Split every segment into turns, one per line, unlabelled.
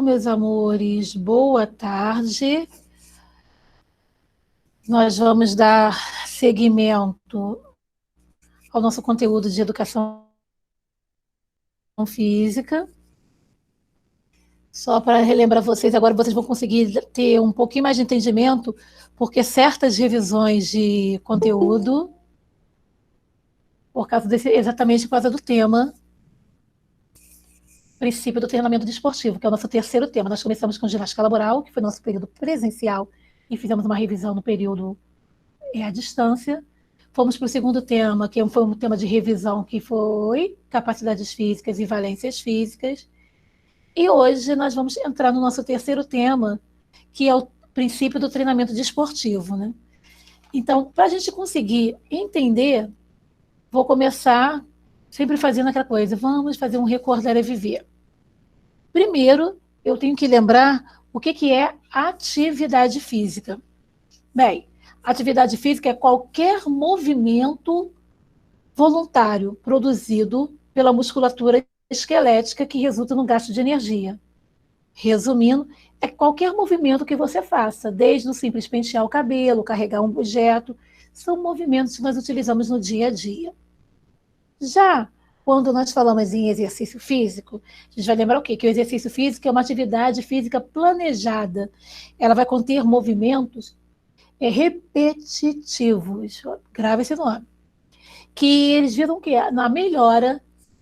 Então, meus amores, boa tarde. Nós vamos dar seguimento ao nosso conteúdo de educação física. Só para relembrar vocês, agora vocês vão conseguir ter um pouquinho mais de entendimento, porque certas revisões de conteúdo, exatamente por causa do tema, princípio do treinamento desportivo, que é o nosso terceiro tema. Nós começamos com ginástica laboral, que foi nosso período presencial, e fizemos uma revisão no período à distância. Fomos para o segundo tema, que foi um tema de revisão, que foi capacidades físicas e valências físicas. E hoje nós vamos entrar no nosso terceiro tema, que é o princípio do treinamento desportivo, né? Então, para a gente conseguir entender, vou começar sempre fazendo aquela coisa, vamos fazer um recordar e viver. Primeiro, eu tenho que lembrar o que é atividade física. Bem, atividade física é qualquer movimento voluntário produzido pela musculatura esquelética que resulta no gasto de energia. Resumindo, é qualquer movimento que você faça, desde o simples pentear o cabelo, carregar um objeto, são movimentos que nós utilizamos no dia a dia. Já quando nós falamos em exercício físico, a gente vai lembrar o quê? Que o exercício físico é uma atividade física planejada. Ela vai conter movimentos repetitivos, grave esse nome, que eles viram que na melhora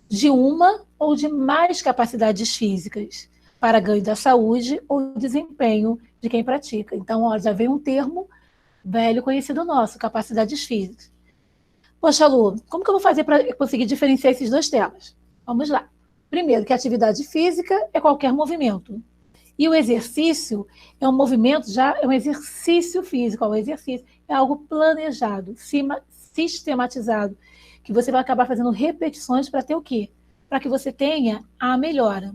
de uma ou de mais capacidades físicas para ganho da saúde ou desempenho de quem pratica. Então, ó, já vem um termo velho conhecido nosso, capacidades físicas. Poxa, Lu, como que eu vou fazer para conseguir diferenciar esses dois temas? Vamos lá. Primeiro, que a atividade física é qualquer movimento. E o exercício é um movimento, já é um exercício físico. O exercício é algo planejado, sistematizado, que você vai acabar fazendo repetições para ter o quê? Para que você tenha a melhora.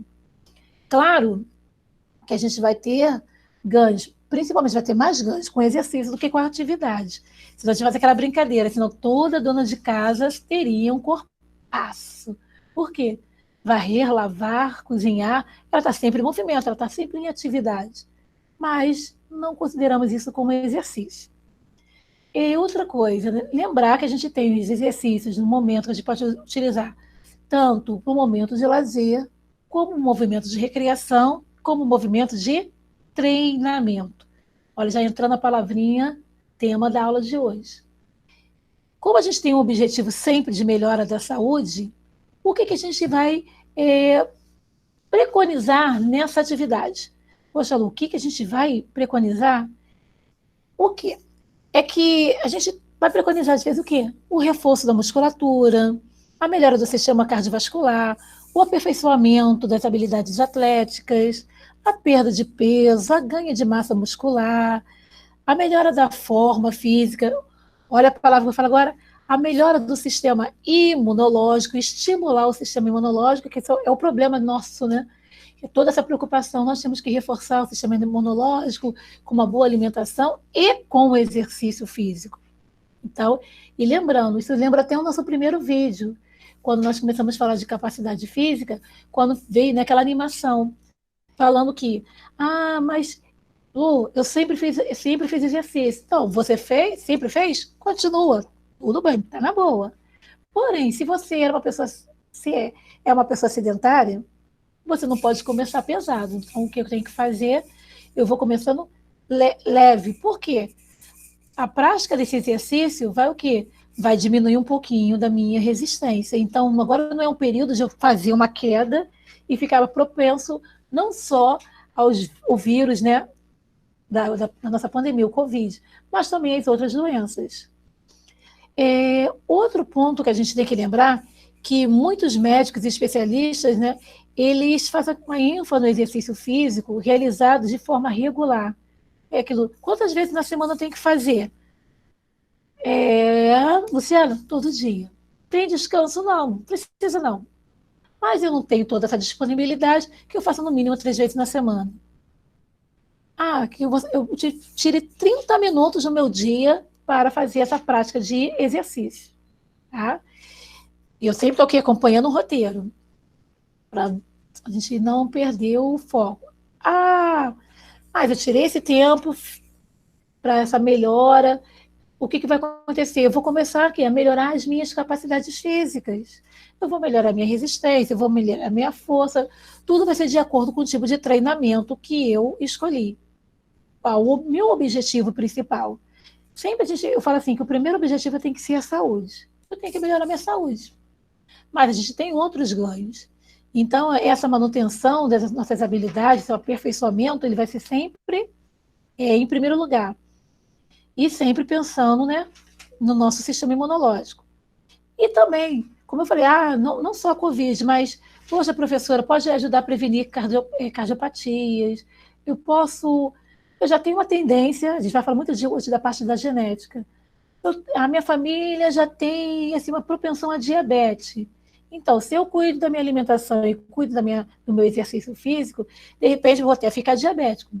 Claro que a gente vai ter ganhos, principalmente vai ter mais ganhos com exercício do que com a atividade. Se nós tivéssemos aquela brincadeira, senão toda dona de casa teria um corpaço. Por quê? Varrer, lavar, cozinhar, ela está sempre em movimento, ela está sempre em atividade. Mas não consideramos isso como exercício. E outra coisa, né? Lembrar que a gente tem os exercícios no momento que a gente pode utilizar tanto para o momento de lazer, como movimento de recreação, como movimento de treinamento. Olha, já entrando a palavrinha, tema da aula de hoje. Como a gente tem um objetivo sempre de melhora da saúde, o que a gente vai preconizar nessa atividade? Poxa, Lu, o que a gente vai preconizar? O quê? É que a gente vai preconizar, às vezes, o quê? O reforço da musculatura, a melhora do sistema cardiovascular, o aperfeiçoamento das habilidades atléticas, a perda de peso, a ganho de massa muscular, a melhora da forma física, olha a palavra que eu falo agora, a melhora do sistema imunológico, estimular o sistema imunológico, que é o problema nosso, né? Toda essa preocupação, nós temos que reforçar o sistema imunológico com uma boa alimentação e com o exercício físico. Então, e lembrando, isso lembra até o nosso primeiro vídeo, quando nós começamos a falar de capacidade física, quando veio naquela animação, falando que, mas Lu, eu sempre fiz exercício. Então, você fez? Sempre fez? Continua. Tudo bem, tá na boa. Porém, se você era uma pessoa, é uma pessoa sedentária, você não pode começar pesado. Então, o que eu tenho que fazer? Eu vou começando leve. Por quê? A prática desse exercício vai o quê? Vai diminuir um pouquinho da minha resistência. Então, agora não é um período de eu fazer uma queda e ficar propenso não só ao vírus, né, da nossa pandemia, o Covid, mas também as outras doenças. Outro ponto que a gente tem que lembrar, que muitos médicos e especialistas, né, eles fazem uma ênfase no exercício físico realizado de forma regular. É aquilo, quantas vezes na semana eu tenho que fazer? Luciana, todo dia. Tem descanso? Não precisa não. Mas eu não tenho toda essa disponibilidade que eu faço no mínimo 3 vezes na semana. Que eu tire 30 minutos do meu dia para fazer essa prática de exercício. Tá? E eu sempre estou aqui acompanhando o roteiro, para a gente não perder o foco. Mas eu tirei esse tempo para essa melhora. O que vai acontecer? Eu vou começar aqui a melhorar as minhas capacidades físicas. Eu vou melhorar a minha resistência, eu vou melhorar a minha força. Tudo vai ser de acordo com o tipo de treinamento que eu escolhi. O meu objetivo principal. Sempre eu falo assim, que o primeiro objetivo tem que ser a saúde. Eu tenho que melhorar a minha saúde. Mas a gente tem outros ganhos. Então, essa manutenção das nossas habilidades, o aperfeiçoamento, ele vai ser sempre em primeiro lugar. E sempre pensando, né, no nosso sistema imunológico. E também, como eu falei, não só a Covid, mas, poxa, professora, pode ajudar a prevenir cardiopatias. Eu já tenho uma tendência, a gente vai falar muito hoje da parte da genética. A minha família já tem assim, uma propensão a diabetes. Então, se eu cuido da minha alimentação e cuido do meu exercício físico, de repente eu vou até ficar diabético.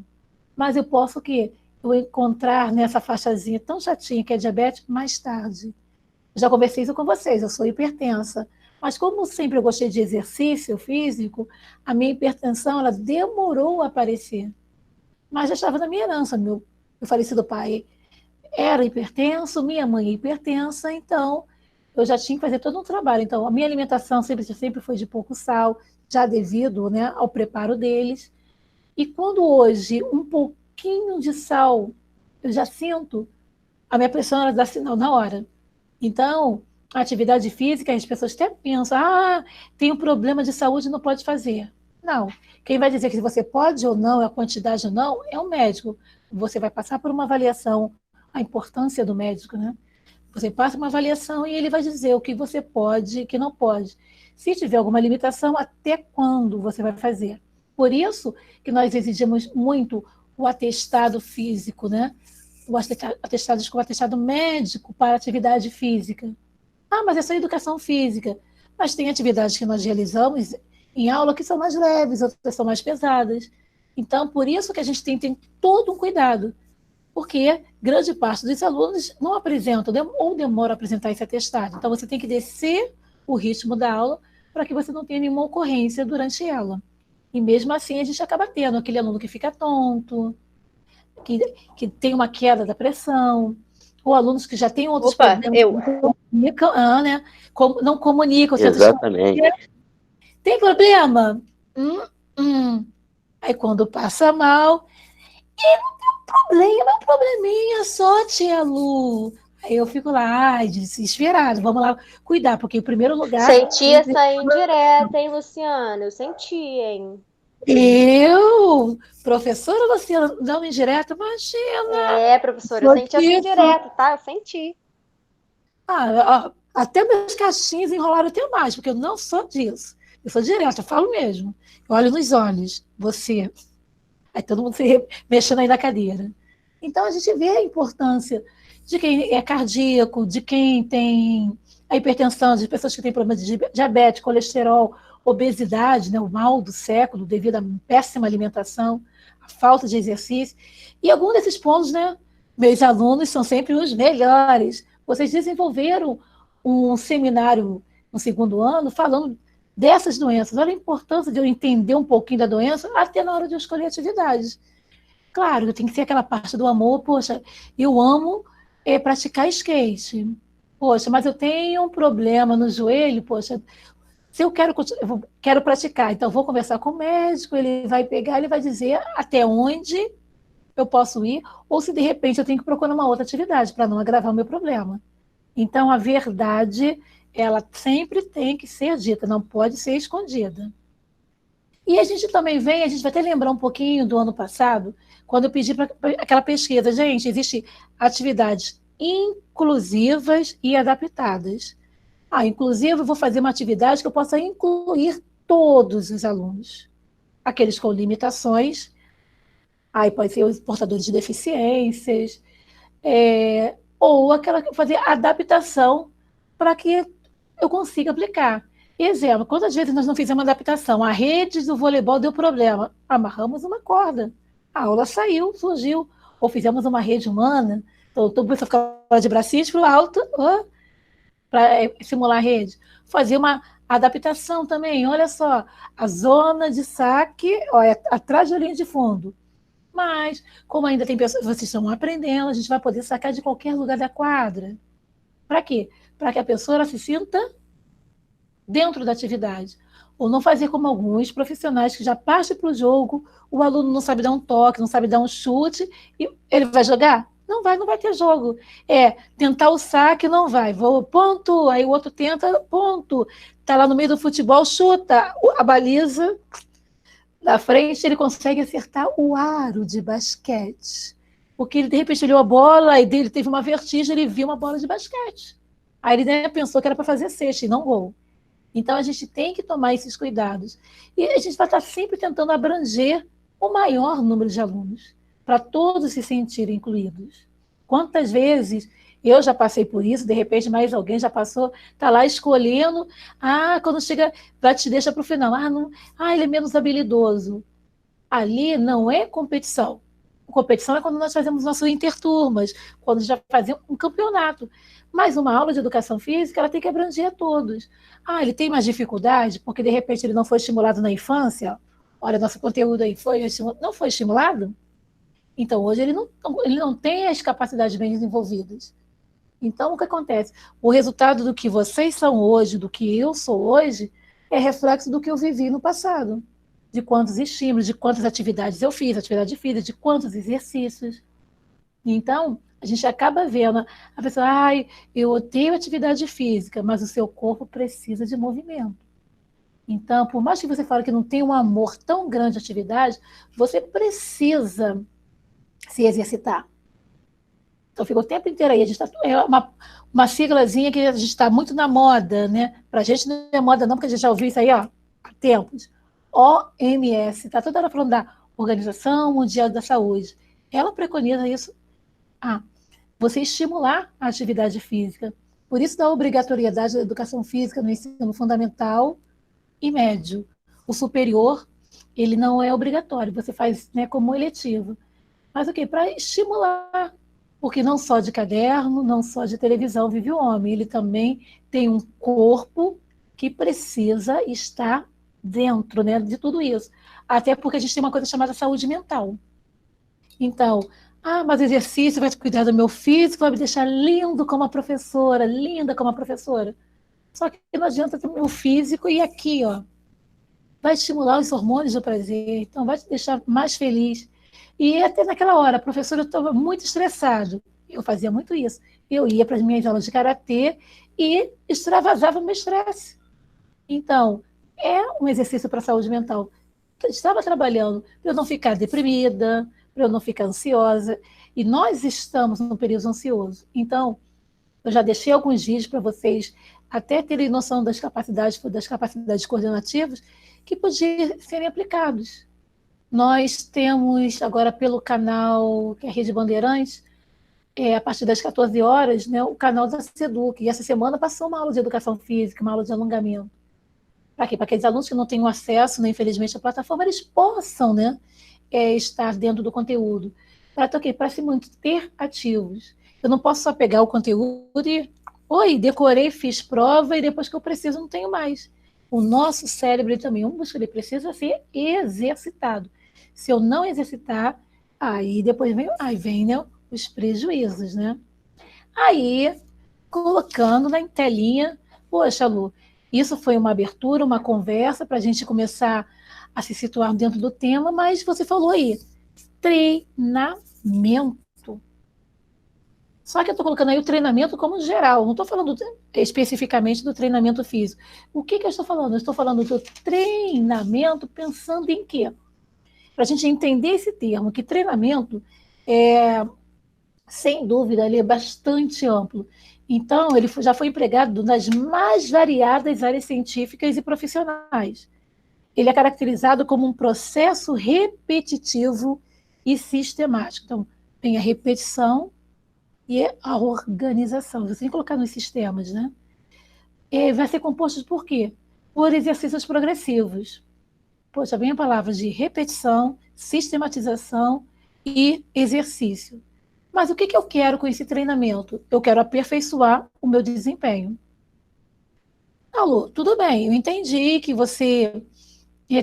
Mas eu posso eu encontrar nessa faixazinha tão chatinha que é diabetes mais tarde. Já conversei isso com vocês, eu sou hipertensa. Mas como sempre eu gostei de exercício físico, a minha hipertensão ela demorou a aparecer. Mas já estava na minha herança, meu falecido pai era hipertenso, minha mãe é hipertensa, então eu já tinha que fazer todo um trabalho. Então, a minha alimentação sempre foi de pouco sal, já devido, né, ao preparo deles. E quando hoje um pouquinho de sal eu já sinto, a minha pressão ela dá sinal na hora. Então, a atividade física, as pessoas até pensam, tem um problema de saúde, não pode fazer. Não. Quem vai dizer que você pode ou não, a quantidade ou não, é o médico. Você vai passar por uma avaliação, a importância do médico, né? Você passa uma avaliação e ele vai dizer o que você pode e o que não pode. Se tiver alguma limitação, até quando você vai fazer. Por isso que nós exigimos muito o atestado físico, né? O atestado com o atestado médico para atividade física. Mas é só educação física. Mas tem atividades que nós realizamos em aula que são mais leves, outras são mais pesadas. Então, por isso que a gente tem todo um cuidado, porque grande parte dos alunos não apresentam ou demoram a apresentar esse atestado. Então, você tem que descer o ritmo da aula para que você não tenha nenhuma ocorrência durante ela. E mesmo assim, a gente acaba tendo aquele aluno que fica tonto, que tem uma queda da pressão, ou alunos que já têm outros problemas. Né? Não comunicam.
Exatamente.
Tem problema? Aí quando passa mal, e não tem um probleminha só, tia Lu. Aí eu fico lá, desesperado, vamos lá cuidar, porque em primeiro lugar...
Senti essa indireta, hein, Luciana? Eu senti, hein?
Professora Luciana, dando indireta, imagina.
Professora, eu senti essa indireta, tá? Eu senti.
Até meus cachinhos enrolaram até mais, porque eu não sou disso. Eu sou direta, eu falo mesmo. Eu olho nos olhos, você. Aí todo mundo se mexendo aí na cadeira. Então a gente vê a importância de quem é cardíaco, de quem tem a hipertensão, de pessoas que têm problemas de diabetes, colesterol, obesidade, né, o mal do século devido à péssima alimentação, a falta de exercício. E alguns desses pontos, né, meus alunos são sempre os melhores. Vocês desenvolveram um seminário no segundo ano falando dessas doenças. Olha a importância de eu entender um pouquinho da doença até na hora de eu escolher atividades. Claro, tem que ser aquela parte do amor. Poxa, eu amo praticar skate. Poxa, mas eu tenho um problema no joelho. Poxa, se eu quero praticar, então vou conversar com o médico, ele vai pegar, ele vai dizer até onde eu posso ir, ou se de repente eu tenho que procurar uma outra atividade para não agravar o meu problema. Então, a verdade, ela sempre tem que ser dita, não pode ser escondida. E a gente também a gente vai até lembrar um pouquinho do ano passado, quando eu pedi para aquela pesquisa, gente, existem atividades inclusivas e adaptadas. Inclusive, eu vou fazer uma atividade que eu possa incluir todos os alunos. Aqueles com limitações, pode ser os portadores de deficiências, ou aquela que fazer adaptação para que eu consiga aplicar. Exemplo, quantas vezes nós não fizemos adaptação? A rede do voleibol deu problema. Amarramos uma corda. A aula saiu, surgiu. Ou fizemos uma rede humana. Então, todo mundo ficava de bracinhos para o alto, para simular a rede. Fazer uma Adaptação também, olha só, a zona de saque, ó, é atrás da linha de fundo. Mas, como ainda tem pessoas, vocês estão aprendendo, a gente vai poder sacar de qualquer lugar da quadra. Para quê? Para que a pessoa ela se sinta dentro da atividade. Ou não fazer como alguns profissionais que já partem para o jogo, o aluno não sabe dar um toque, não sabe dar um chute, e ele vai jogar? Não vai ter jogo. É, tentar o saque, não vai. Vou, ponto, aí o outro tenta, ponto. Está lá no meio do futebol, chuta a baliza da frente, ele consegue acertar o aro de basquete. Porque ele, de repente, olhou a bola, e ele teve uma vertigem, ele viu uma bola de basquete. Aí ele pensou que era para fazer cesta e não gol. Então, a gente tem que tomar esses cuidados. E a gente vai estar sempre tentando abranger o maior número de alunos, para todos se sentirem incluídos. Quantas vezes eu já passei por isso, de repente mais alguém já passou, está lá escolhendo, quando chega, vai te deixa para o final, não, ele é menos habilidoso. Ali não é competição. Competição é quando nós fazemos nosso interturmas, quando já fazemos um campeonato. Mas uma aula de educação física, ela tem que abranger a todos. Ele tem mais dificuldade porque, de repente, ele não foi estimulado na infância? Olha, nosso conteúdo aí não foi estimulado? Então, hoje ele não tem as capacidades bem desenvolvidas. Então, o que acontece? O resultado do que vocês são hoje, do que eu sou hoje, é reflexo do que eu vivi no passado. De quantos estímulos, de quantas atividades eu fiz, atividade física, de quantos exercícios. Então, a gente acaba vendo a pessoa, eu odeio atividade física, mas o seu corpo precisa de movimento. Então, por mais que você fale que não tem um amor tão grande à atividade, você precisa se exercitar. Então, fica o tempo inteiro aí. É uma siglazinha que a gente está muito na moda, né? Para a gente não é moda não, porque a gente já ouviu isso aí há tempos. OMS, está toda hora falando da Organização Mundial da Saúde. Ela preconiza isso, você estimular a atividade física. Por isso da obrigatoriedade da educação física no ensino fundamental e médio. O superior, ele não é obrigatório, você faz, né, como eletivo. Mas o quê? Para estimular, porque não só de caderno, não só de televisão vive o homem, ele também tem um corpo que precisa estar dentro, né, de tudo isso. Até porque a gente tem uma coisa chamada saúde mental. Então, mas exercício vai cuidar do meu físico, vai me deixar lindo como a professora, linda como a professora. Só que não adianta ter o meu físico e aqui, vai estimular os hormônios do prazer, então vai te deixar mais feliz. E até naquela hora, a professora estava muito estressada. Eu fazia muito isso. Eu ia para as minhas aulas de karatê e extravasava o meu estresse. Então, é um exercício para a saúde mental. Eu estava trabalhando para eu não ficar deprimida, para eu não ficar ansiosa. E nós estamos num período ansioso. Então, eu já deixei alguns vídeos para vocês até terem noção das capacidades coordenativas que podiam serem aplicados. Nós temos agora pelo canal, que é a Rede Bandeirantes, a partir das 14 horas, né, o canal da Seduc. E essa semana passou uma aula de educação física, uma aula de alongamento. Para quê? Para aqueles alunos que não têm acesso, né, infelizmente, à plataforma, eles possam, né, estar dentro do conteúdo. Para se manter ativos. Eu não posso só pegar o conteúdo e decorei, fiz prova e depois que eu preciso não tenho mais. O nosso cérebro também, ele precisa ser exercitado. Se eu não exercitar, aí depois vem né, os prejuízos, né? Aí, colocando na telinha, poxa, Lu, isso foi uma abertura, uma conversa para a gente começar a se situar dentro do tema, mas você falou aí, treinamento. Só que eu estou colocando aí o treinamento como geral, não estou falando especificamente do treinamento físico. O que eu estou falando? Eu estou falando do treinamento pensando em quê? Para a gente entender esse termo, que treinamento sem dúvida, ele é bastante amplo. Então, ele já foi empregado nas mais variadas áreas científicas e profissionais. Ele é caracterizado como um processo repetitivo e sistemático. Então, tem a repetição e a organização. Você tem que colocar nos sistemas, né? E vai ser composto por quê? Por exercícios progressivos. Poxa, vem a palavra de repetição, sistematização e exercício. Mas o que eu quero com esse treinamento? Eu quero aperfeiçoar o meu desempenho. Alô, tudo bem, eu entendi que você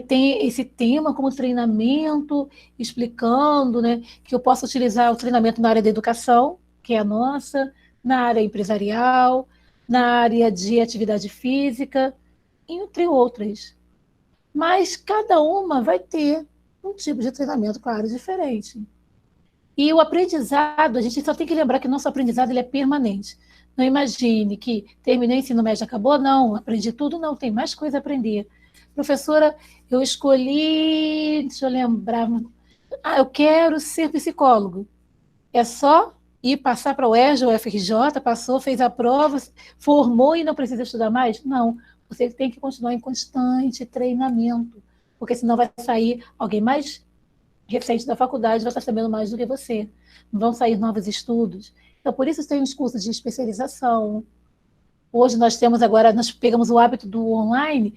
tem esse tema como treinamento, explicando, né, que eu posso utilizar o treinamento na área da educação, que é a nossa, na área empresarial, na área de atividade física, entre outras. Mas cada uma vai ter um tipo de treinamento, claro, diferente. E o aprendizado, a gente só tem que lembrar que o nosso aprendizado ele é permanente. Não imagine que terminei o ensino médio, acabou, não, aprendi tudo, não, tem mais coisa a aprender. Professora, eu escolhi, deixa eu lembrar, eu quero ser psicólogo. É só ir passar para o ERJ ou FRJ, passou, fez a prova, formou e não precisa estudar mais? Não, você tem que continuar em constante treinamento, porque senão vai sair alguém mais recente da faculdade vai estar sabendo mais do que você. Vão sair novos estudos. Então, por isso tem os cursos de especialização. Hoje nós temos agora, nós pegamos o hábito do online.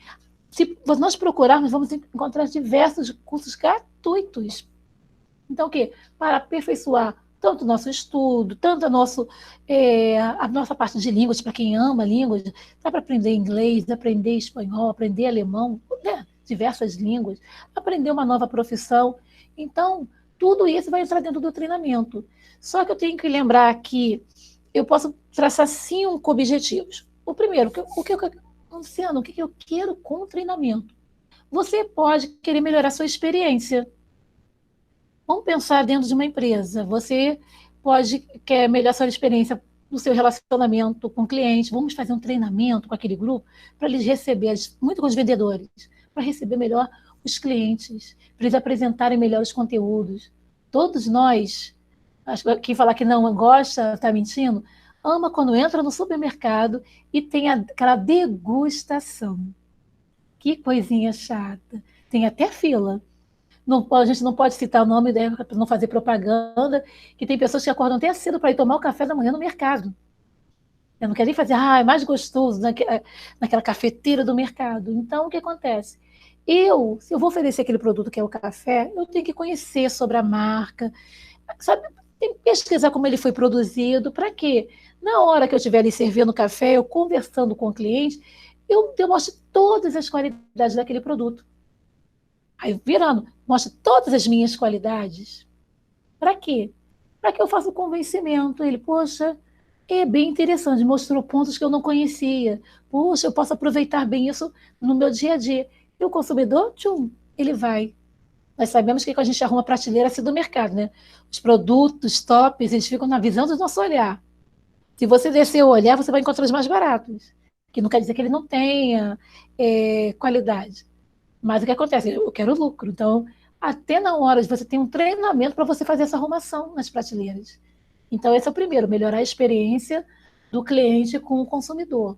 Se nós procurarmos, vamos encontrar diversos cursos gratuitos. Então, o quê? Para aperfeiçoar tanto o nosso estudo, tanto a nossa parte de línguas, para quem ama línguas, dá para aprender inglês, aprender espanhol, aprender alemão, né? Diversas línguas, aprender uma nova profissão. Então, tudo isso vai entrar dentro do treinamento. Só que eu tenho que lembrar que eu posso traçar 5 objetivos. O primeiro, Luciano, o que eu quero com o treinamento? Você pode querer melhorar sua experiência. Vamos pensar dentro de uma empresa. Você quer melhorar sua experiência no seu relacionamento com o cliente. Vamos fazer um treinamento com aquele grupo para eles receberem, muito com os vendedores, para receber melhor os clientes, para eles apresentarem melhor os conteúdos. Todos nós, acho que quem falar que não gosta está mentindo, ama quando entra no supermercado e tem aquela degustação. Que coisinha chata. Tem até fila. Não, a gente não pode citar o nome dela para não fazer propaganda, que tem pessoas que acordam até cedo para ir tomar o café da manhã no mercado. Eu não quero nem fazer, é mais gostoso naquela cafeteira do mercado. Então, o que acontece? Se eu vou oferecer aquele produto que é o café, eu tenho que conhecer sobre a marca, sabe? Tem que pesquisar como ele foi produzido, para quê? Na hora que eu estiver ali servindo café, eu conversando com o cliente, eu demonstro todas as qualidades daquele produto. Aí, virando, mostra todas as minhas qualidades. Para quê? Para que eu faça o convencimento. Ele, poxa, é bem interessante, mostrou pontos que eu não conhecia. Poxa, eu posso aproveitar bem isso no meu dia a dia. E o consumidor, tchum, ele vai. Nós sabemos que quando a gente arruma prateleira assim do mercado, né? Os produtos tops, eles ficam na visão do nosso olhar. Se você descer o olhar, você vai encontrar os mais baratos. Que não quer dizer que ele não tenha qualidade. Mas o que acontece? Eu quero lucro. Então, até na hora de você ter um treinamento para você fazer essa arrumação nas prateleiras. Então, esse é o primeiro, melhorar a experiência do cliente com o consumidor.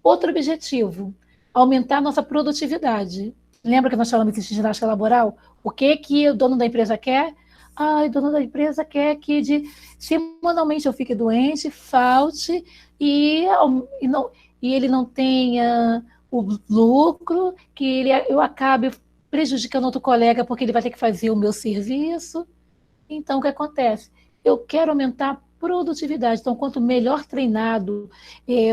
Outro objetivo, aumentar a nossa produtividade. Lembra que nós falamos de ginástica laboral? O que o dono da empresa quer? O dono da empresa quer que semanalmente eu fique doente, falte e ele não tenha o lucro, que eu acabe prejudicando outro colega porque ele vai ter que fazer o meu serviço. Então, o que acontece? Eu quero aumentar a produtividade. Então, quanto melhor treinado,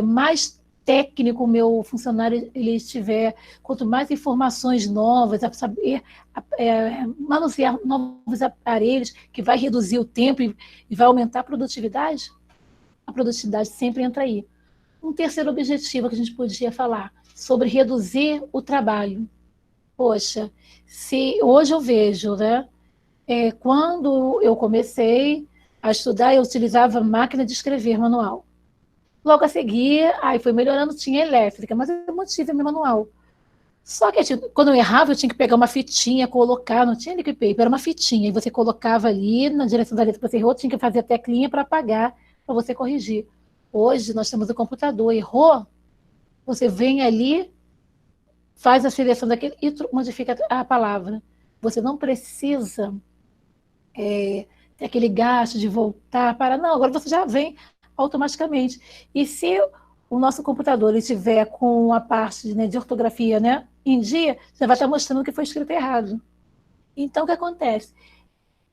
mais técnico o meu funcionário ele estiver, quanto mais informações novas, a saber manusear novos aparelhos, que vai reduzir o tempo e vai aumentar a produtividade sempre entra aí. Um terceiro objetivo que a gente podia falar, sobre reduzir o trabalho. Poxa, se hoje eu vejo, né? Quando eu comecei a estudar, eu utilizava máquina de escrever manual. Logo a seguir, aí foi melhorando, tinha elétrica, mas eu mantive meu manual. Só que quando eu errava, eu tinha que pegar uma fitinha, colocar, não tinha liquid paper, era uma fitinha, e você colocava ali na direção da letra que você errou, tinha que fazer a teclinha para apagar, para você corrigir. Hoje nós temos o computador, errou, você vem ali, faz a seleção daquele e modifica a palavra. Você não precisa ter aquele gasto de voltar para... Não, agora você já vem automaticamente. E se o nosso computador estiver com a parte, né, de ortografia, né, em dia, já vai estar mostrando que foi escrito errado. Então, o que acontece?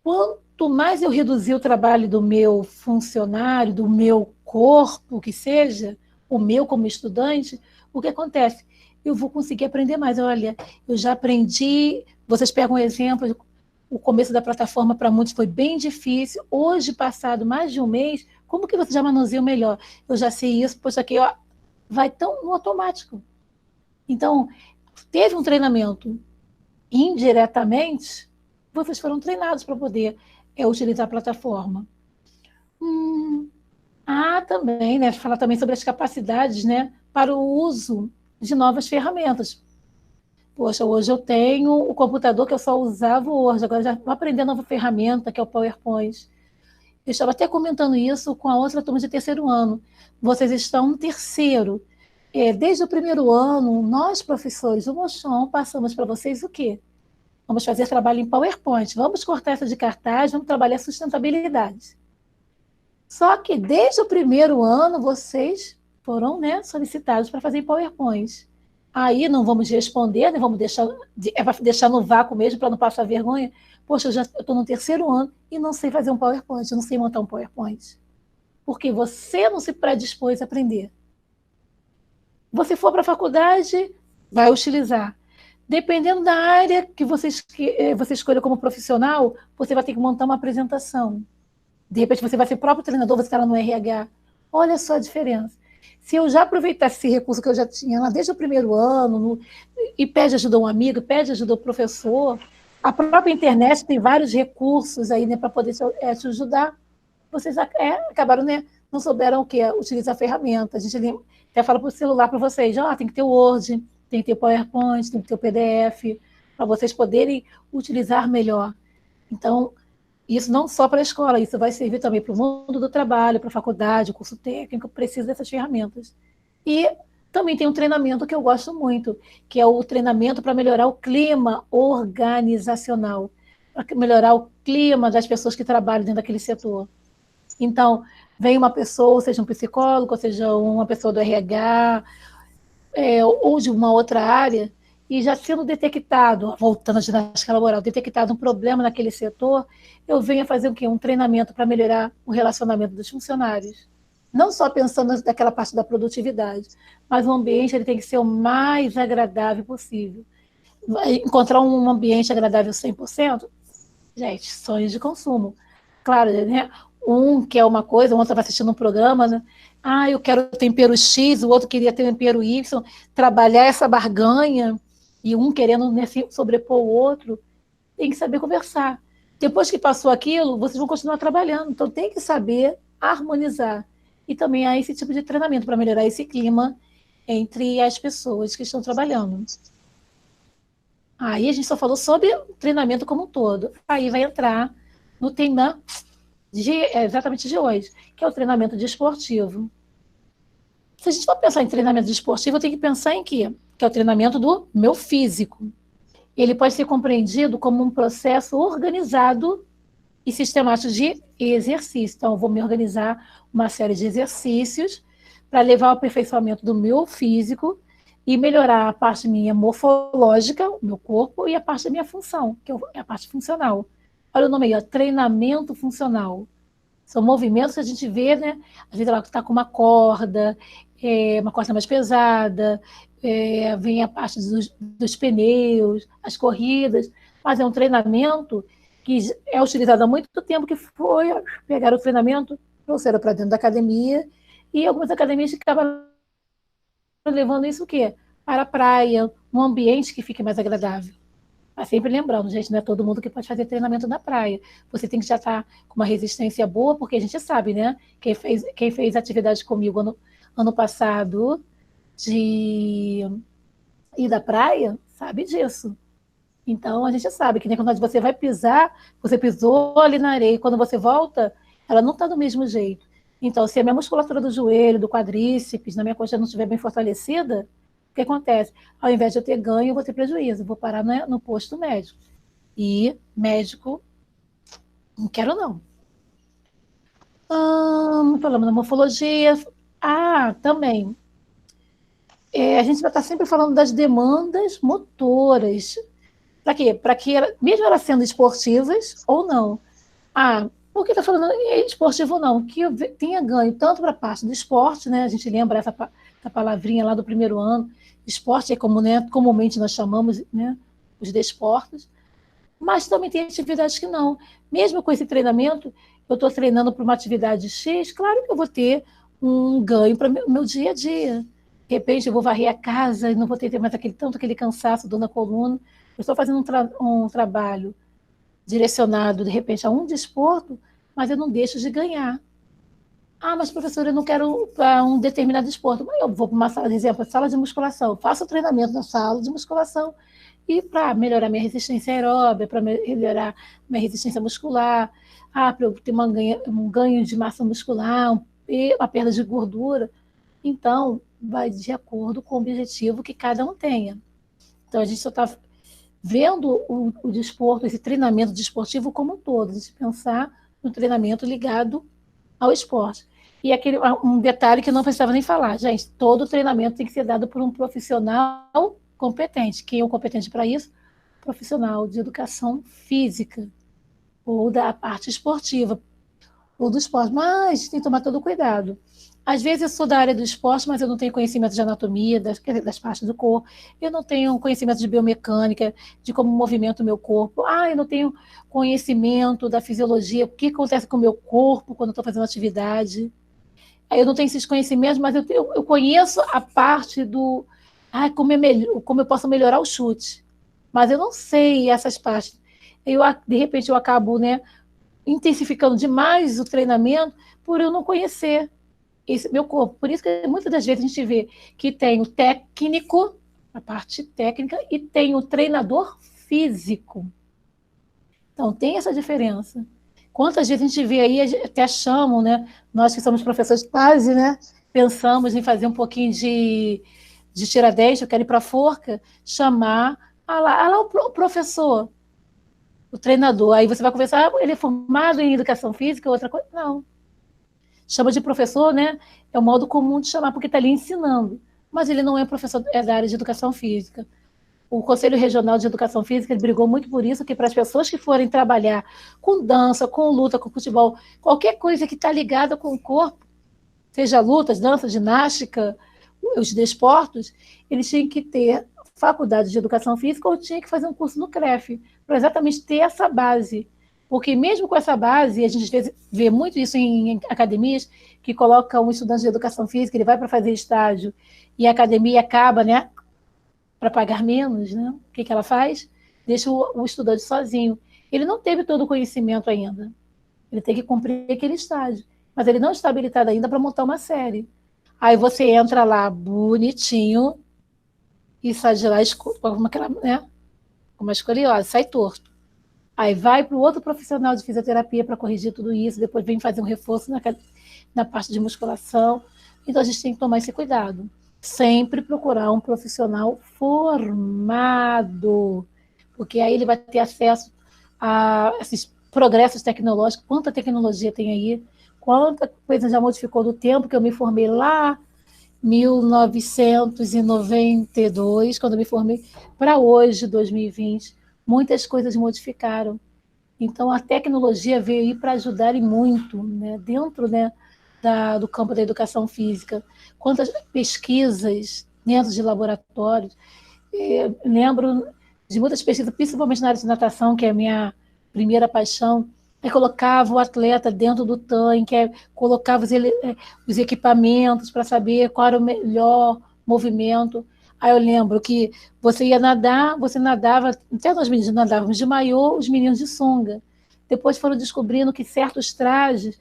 Quanto mais eu reduzir o trabalho do meu funcionário, do meu corpo, que seja, o meu como estudante, o que acontece? Eu vou conseguir aprender mais. Olha, eu já aprendi, vocês pegam um exemplo, o começo da plataforma para muitos foi bem difícil, hoje, passado mais de um mês, como que você já manuseia melhor? Eu já sei isso, poxa, aqui, ó, vai tão no automático. Então, teve um treinamento indiretamente, vocês foram treinados para poder utilizar a plataforma. Também, né? Falar também sobre as capacidades, né, para o uso de novas ferramentas. Poxa, hoje eu tenho o computador que eu só usava o Word, agora já vou aprender a nova ferramenta, que é o PowerPoint. Eu estava até comentando isso com a outra turma de terceiro ano. Vocês estão no terceiro. Desde o primeiro ano, nós, professores do Mochon, passamos para vocês o quê? Vamos fazer trabalho em PowerPoint, vamos cortar essa de cartaz, vamos trabalhar sustentabilidade. Só que desde o primeiro ano, vocês foram, né, solicitados para fazer em PowerPoint. Aí não vamos responder, né, vamos deixar no vácuo mesmo para não passar vergonha. Poxa, eu estou no terceiro ano e não sei fazer um PowerPoint, eu não sei montar um PowerPoint. Porque você não se predispôs a aprender. Você for para a faculdade, vai utilizar. Dependendo da área que você escolha como profissional, você vai ter que montar uma apresentação. De repente você vai ser próprio treinador, você está lá no RH. Olha só a diferença. Se eu já aproveitasse esse recurso que eu já tinha lá desde o primeiro ano, e pede ajuda a um amigo, pede ajuda ao professor, a própria internet tem vários recursos aí, né, para poder te ajudar. Vocês acabaram, né, não souberam o que utilizar a ferramenta. A gente até fala para o celular para vocês, tem que ter o Word, tem que ter o PowerPoint, tem que ter o PDF, para vocês poderem utilizar melhor. Então, isso não só para a escola, isso vai servir também para o mundo do trabalho, para a faculdade, o curso técnico, precisa dessas ferramentas. E também tem um treinamento que eu gosto muito, que é o treinamento para melhorar o clima organizacional, para melhorar o clima das pessoas que trabalham dentro daquele setor. Então, vem uma pessoa, seja um psicólogo, seja uma pessoa do RH, ou de uma outra área, e já sendo detectado, voltando à ginástica laboral, detectado um problema naquele setor, eu venho a fazer o quê? Um treinamento para melhorar o relacionamento dos funcionários. Não só pensando naquela parte da produtividade, mas o ambiente ele tem que ser o mais agradável possível. Encontrar um ambiente agradável 100%, gente, sonhos de consumo. Claro, né? Um quer uma coisa, o outro vai assistindo um programa, né? Eu quero tempero X, o outro queria tempero Y, trabalhar essa barganha, e um querendo, né, sobrepor o outro, tem que saber conversar. Depois que passou aquilo, vocês vão continuar trabalhando, então tem que saber harmonizar. E também há esse tipo de treinamento para melhorar esse clima entre as pessoas que estão trabalhando. Aí a gente só falou sobre treinamento como um todo. Aí vai entrar no tema exatamente de hoje, que é o treinamento desportivo. Se a gente for pensar em treinamento desportivo, eu tenho que pensar em quê? Que é o treinamento do meu físico. Ele pode ser compreendido como um processo organizado e sistemático de exercício. Então, eu vou me organizar uma série de exercícios para levar ao aperfeiçoamento do meu físico e melhorar a parte minha morfológica, o meu corpo, e a parte da minha função, que é a parte funcional. Olha o nome aí, treinamento funcional. São movimentos que a gente vê, né? Às vezes ela está com uma corda mais pesada, vem a parte dos pneus, as corridas, mas é um treinamento que é utilizado há muito tempo, que foi pegar o treinamento, trouxeram para dentro da academia, e algumas academias acabam levando isso o quê? Para a praia, um ambiente que fique mais agradável. Mas sempre lembrando, gente, não é todo mundo que pode fazer treinamento na praia. Você tem que já estar com uma resistência boa, porque a gente sabe, né? Quem fez atividade comigo ano passado de ir da praia, sabe disso. Então, a gente sabe que nem quando você vai pisar, você pisou ali na areia, e quando você volta, ela não está do mesmo jeito. Então, se a minha musculatura do joelho, do quadríceps, na minha coxa não estiver bem fortalecida, o que acontece? Ao invés de eu ter ganho, eu vou ter prejuízo, eu vou parar no posto médico. E médico, não quero não. Falamos da morfologia. Também. A gente vai estar sempre falando das demandas motoras. Para quê? Para que, mesmo elas sendo esportivas ou não. Por que está falando esportivo ou não? Que eu tenha ganho tanto para a parte do esporte, né? A gente lembra essa a palavrinha lá do primeiro ano. Esporte é como, né, comumente nós chamamos, né, os desportos, mas também tem atividades que não. Mesmo com esse treinamento, eu estou treinando para uma atividade X, claro que eu vou ter um ganho para o meu dia a dia. De repente, eu vou varrer a casa e não vou ter mais aquele cansaço, dor na coluna. Eu estou fazendo um trabalho direcionado, de repente, a um desporto, mas eu não deixo de ganhar. Ah, mas professora, eu não quero para um determinado esporte. Mas eu vou para uma sala, por exemplo, sala de musculação. Faço o treinamento na sala de musculação e para melhorar minha resistência aeróbica, para melhorar minha resistência muscular, para eu ter um ganho de massa muscular, uma perda de gordura. Então, vai de acordo com o objetivo que cada um tenha. Então, a gente só está vendo o desporto, esse treinamento desportivo como um todo, a gente pensar no treinamento ligado ao esporte. E um detalhe que eu não precisava nem falar, gente, todo treinamento tem que ser dado por um profissional competente. Quem é o competente para isso? Profissional de educação física ou da parte esportiva ou do esporte, mas tem que tomar todo cuidado. Às vezes eu sou da área do esporte, mas eu não tenho conhecimento de anatomia, das partes do corpo, eu não tenho conhecimento de biomecânica, de como movimenta o meu corpo, eu não tenho conhecimento da fisiologia, o que acontece com o meu corpo quando eu estou fazendo atividade. Eu não tenho esses conhecimentos, mas eu conheço a parte do como eu posso melhorar o chute, mas eu não sei essas partes. De repente eu acabo, né, intensificando demais o treinamento por eu não conhecer esse meu corpo. Por isso que muitas das vezes a gente vê que tem o técnico, a parte técnica, e tem o treinador físico. Então, tem essa diferença. Quantas vezes a gente vê aí, até chamam, né? Nós que somos professores quase, né? Pensamos em fazer um pouquinho de Tiradentes, eu quero ir para a forca, chamar, lá o professor, o treinador. Aí você vai conversar, ele é formado em educação física, outra coisa. Não. Chama de professor, né? É o modo comum de chamar, porque está ali ensinando. Mas ele não é professor, é da área de educação física. O Conselho Regional de Educação Física ele brigou muito por isso, que para as pessoas que forem trabalhar com dança, com luta, com futebol, qualquer coisa que está ligada com o corpo, seja lutas, dança, ginástica, os desportos, eles tinham que ter faculdade de educação física ou tinham que fazer um curso no CREF, para exatamente ter essa base. Porque mesmo com essa base, a gente vê muito isso em academias, que colocam um estudante de educação física, ele vai para fazer estágio, e a academia acaba, né, para pagar menos, né? O que ela faz? Deixa o estudante sozinho. Ele não teve todo o conhecimento ainda. Ele tem que cumprir aquele estágio. Mas ele não está habilitado ainda para montar uma série. Aí você entra lá bonitinho e sai de lá com aquela, né? Uma escoliose, sai torto. Aí vai para o outro profissional de fisioterapia para corrigir tudo isso, depois vem fazer um reforço na parte de musculação. Então a gente tem que tomar esse cuidado. Sempre procurar um profissional formado, porque aí ele vai ter acesso a esses progressos tecnológicos, quanta tecnologia tem aí, quanta coisa já modificou do tempo que eu me formei lá, 1992, quando eu me formei, para hoje, 2020, muitas coisas modificaram. Então, a tecnologia veio aí para ajudar e muito, né, dentro, né, do campo da educação física. Quantas pesquisas dentro de laboratórios. Lembro de muitas pesquisas, principalmente na área de natação, que é a minha primeira paixão, colocava o atleta dentro do tanque, colocava os equipamentos para saber qual era o melhor movimento. Aí eu lembro que você ia nadar, você nadava, até nós meninos nadávamos de maiô, os meninos de sunga. Depois foram descobrindo que certos trajes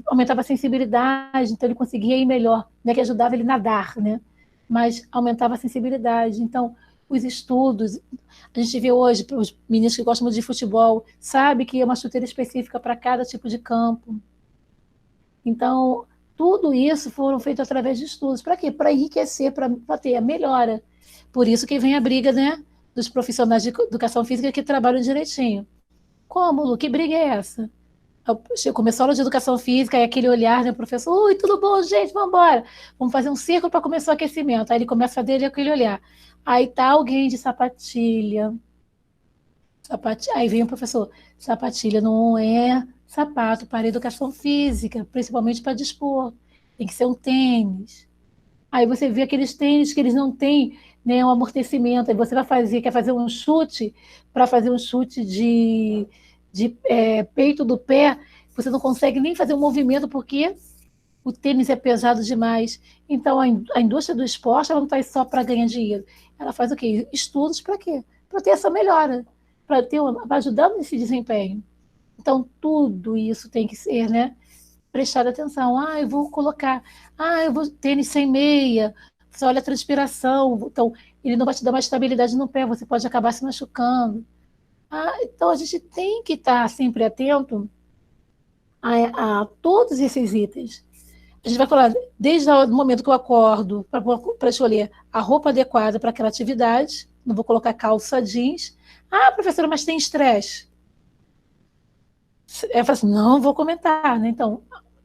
aumentava a sensibilidade, então ele conseguia ir melhor, né, que ajudava ele a nadar, né, mas aumentava a sensibilidade. Então, os estudos, a gente vê hoje, os meninos que gostam muito de futebol, sabe que é uma chuteira específica para cada tipo de campo. Então, tudo isso foram feitos através de estudos. Para quê? Para enriquecer, para ter a melhora. Por isso que vem a briga, né, dos profissionais de educação física que trabalham direitinho. Como, Lu? Que briga é essa? Começou a aula de educação física, e aquele olhar, né, professor, ui, tudo bom, gente, vamos embora. Vamos fazer um círculo para começar o aquecimento. Aí ele começa a dele aquele olhar. Aí tá alguém de sapatilha. Aí vem o professor, sapatilha não é sapato para educação física, principalmente para dispor. Tem que ser um tênis. Aí você vê aqueles tênis que eles não têm, né, um amortecimento. Aí você quer fazer um chute, para fazer um chute de peito do pé, você não consegue nem fazer um movimento porque o tênis é pesado demais. Então, a indústria do esporte ela não está aí só para ganhar dinheiro. Ela faz o quê? Estudos para quê? Para ter essa melhora, para ajudar nesse desempenho. Então, tudo isso tem que ser, né, prestado atenção. Eu vou colocar, eu vou tênis sem meia, você olha a transpiração, então ele não vai te dar uma estabilidade no pé, você pode acabar se machucando. Então, a gente tem que estar sempre atento a todos esses itens. A gente vai falar desde o momento que eu acordo para escolher a roupa adequada para aquela atividade. Não vou colocar calça jeans. Professora, mas tem estresse. Eu falo assim, não vou comentar, né? Então,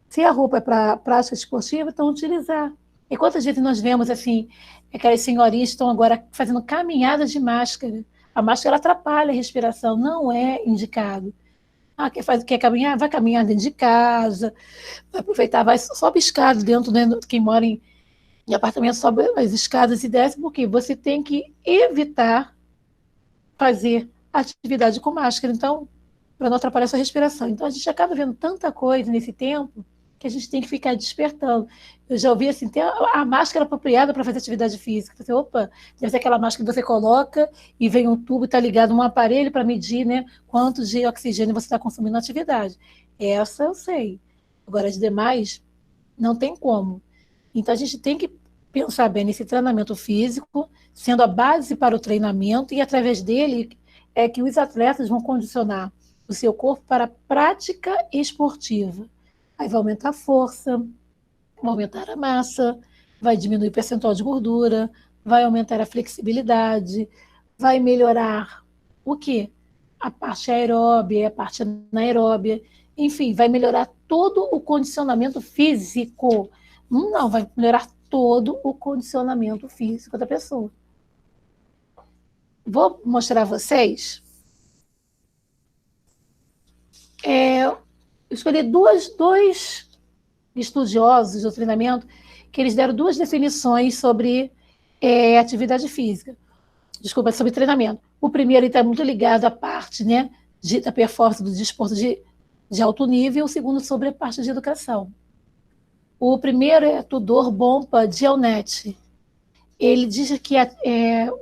se a roupa é para prática esportiva, então utilizar. E quantas vezes nós vemos assim, aquelas senhorinhas que estão agora fazendo caminhadas de máscara. A máscara atrapalha a respiração, não é indicado. Quer caminhar? Vai caminhar dentro de casa, vai aproveitar, sobe escada dentro, né? Quem mora em apartamento sobe as escadas e desce, porque você tem que evitar fazer atividade com máscara, então, para não atrapalhar a sua respiração. Então, a gente acaba vendo tanta coisa nesse tempo que a gente tem que ficar despertando. Eu já ouvi assim, tem a máscara apropriada para fazer atividade física. Você, opa, deve ser aquela máscara que você coloca e vem um tubo e está ligado a um aparelho para medir, né, quanto de oxigênio você está consumindo na atividade. Essa eu sei. Agora, as demais, não tem como. Então, a gente tem que pensar bem nesse treinamento físico, sendo a base para o treinamento, e através dele é que os atletas vão condicionar o seu corpo para a prática esportiva. Aí vai aumentar a força, vai aumentar a massa, vai diminuir o percentual de gordura, vai aumentar a flexibilidade, vai melhorar o quê? A parte aeróbia, a parte anaeróbia, enfim, vai melhorar todo o condicionamento físico. Não, vai melhorar todo o condicionamento físico da pessoa. Vou mostrar a vocês. Eu escolhi dois estudiosos do treinamento que eles deram duas definições sobre atividade física. Desculpa, sobre treinamento. O primeiro está muito ligado à parte, né, da performance do desporto de alto nível, o segundo sobre a parte de educação. O primeiro é Tudor Bompa Giannetti. Ele diz que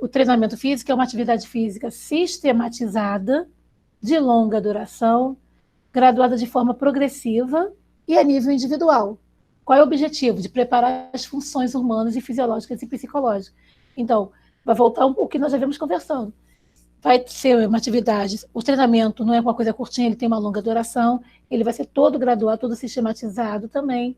o treinamento físico é uma atividade física sistematizada, de longa duração, graduada de forma progressiva e a nível individual. Qual é o objetivo? De preparar as funções humanas e fisiológicas e psicológicas. Então, vai voltar o que nós já vimos conversando. Vai ser uma atividade, o treinamento não é uma coisa curtinha, ele tem uma longa duração, ele vai ser todo graduado, todo sistematizado também,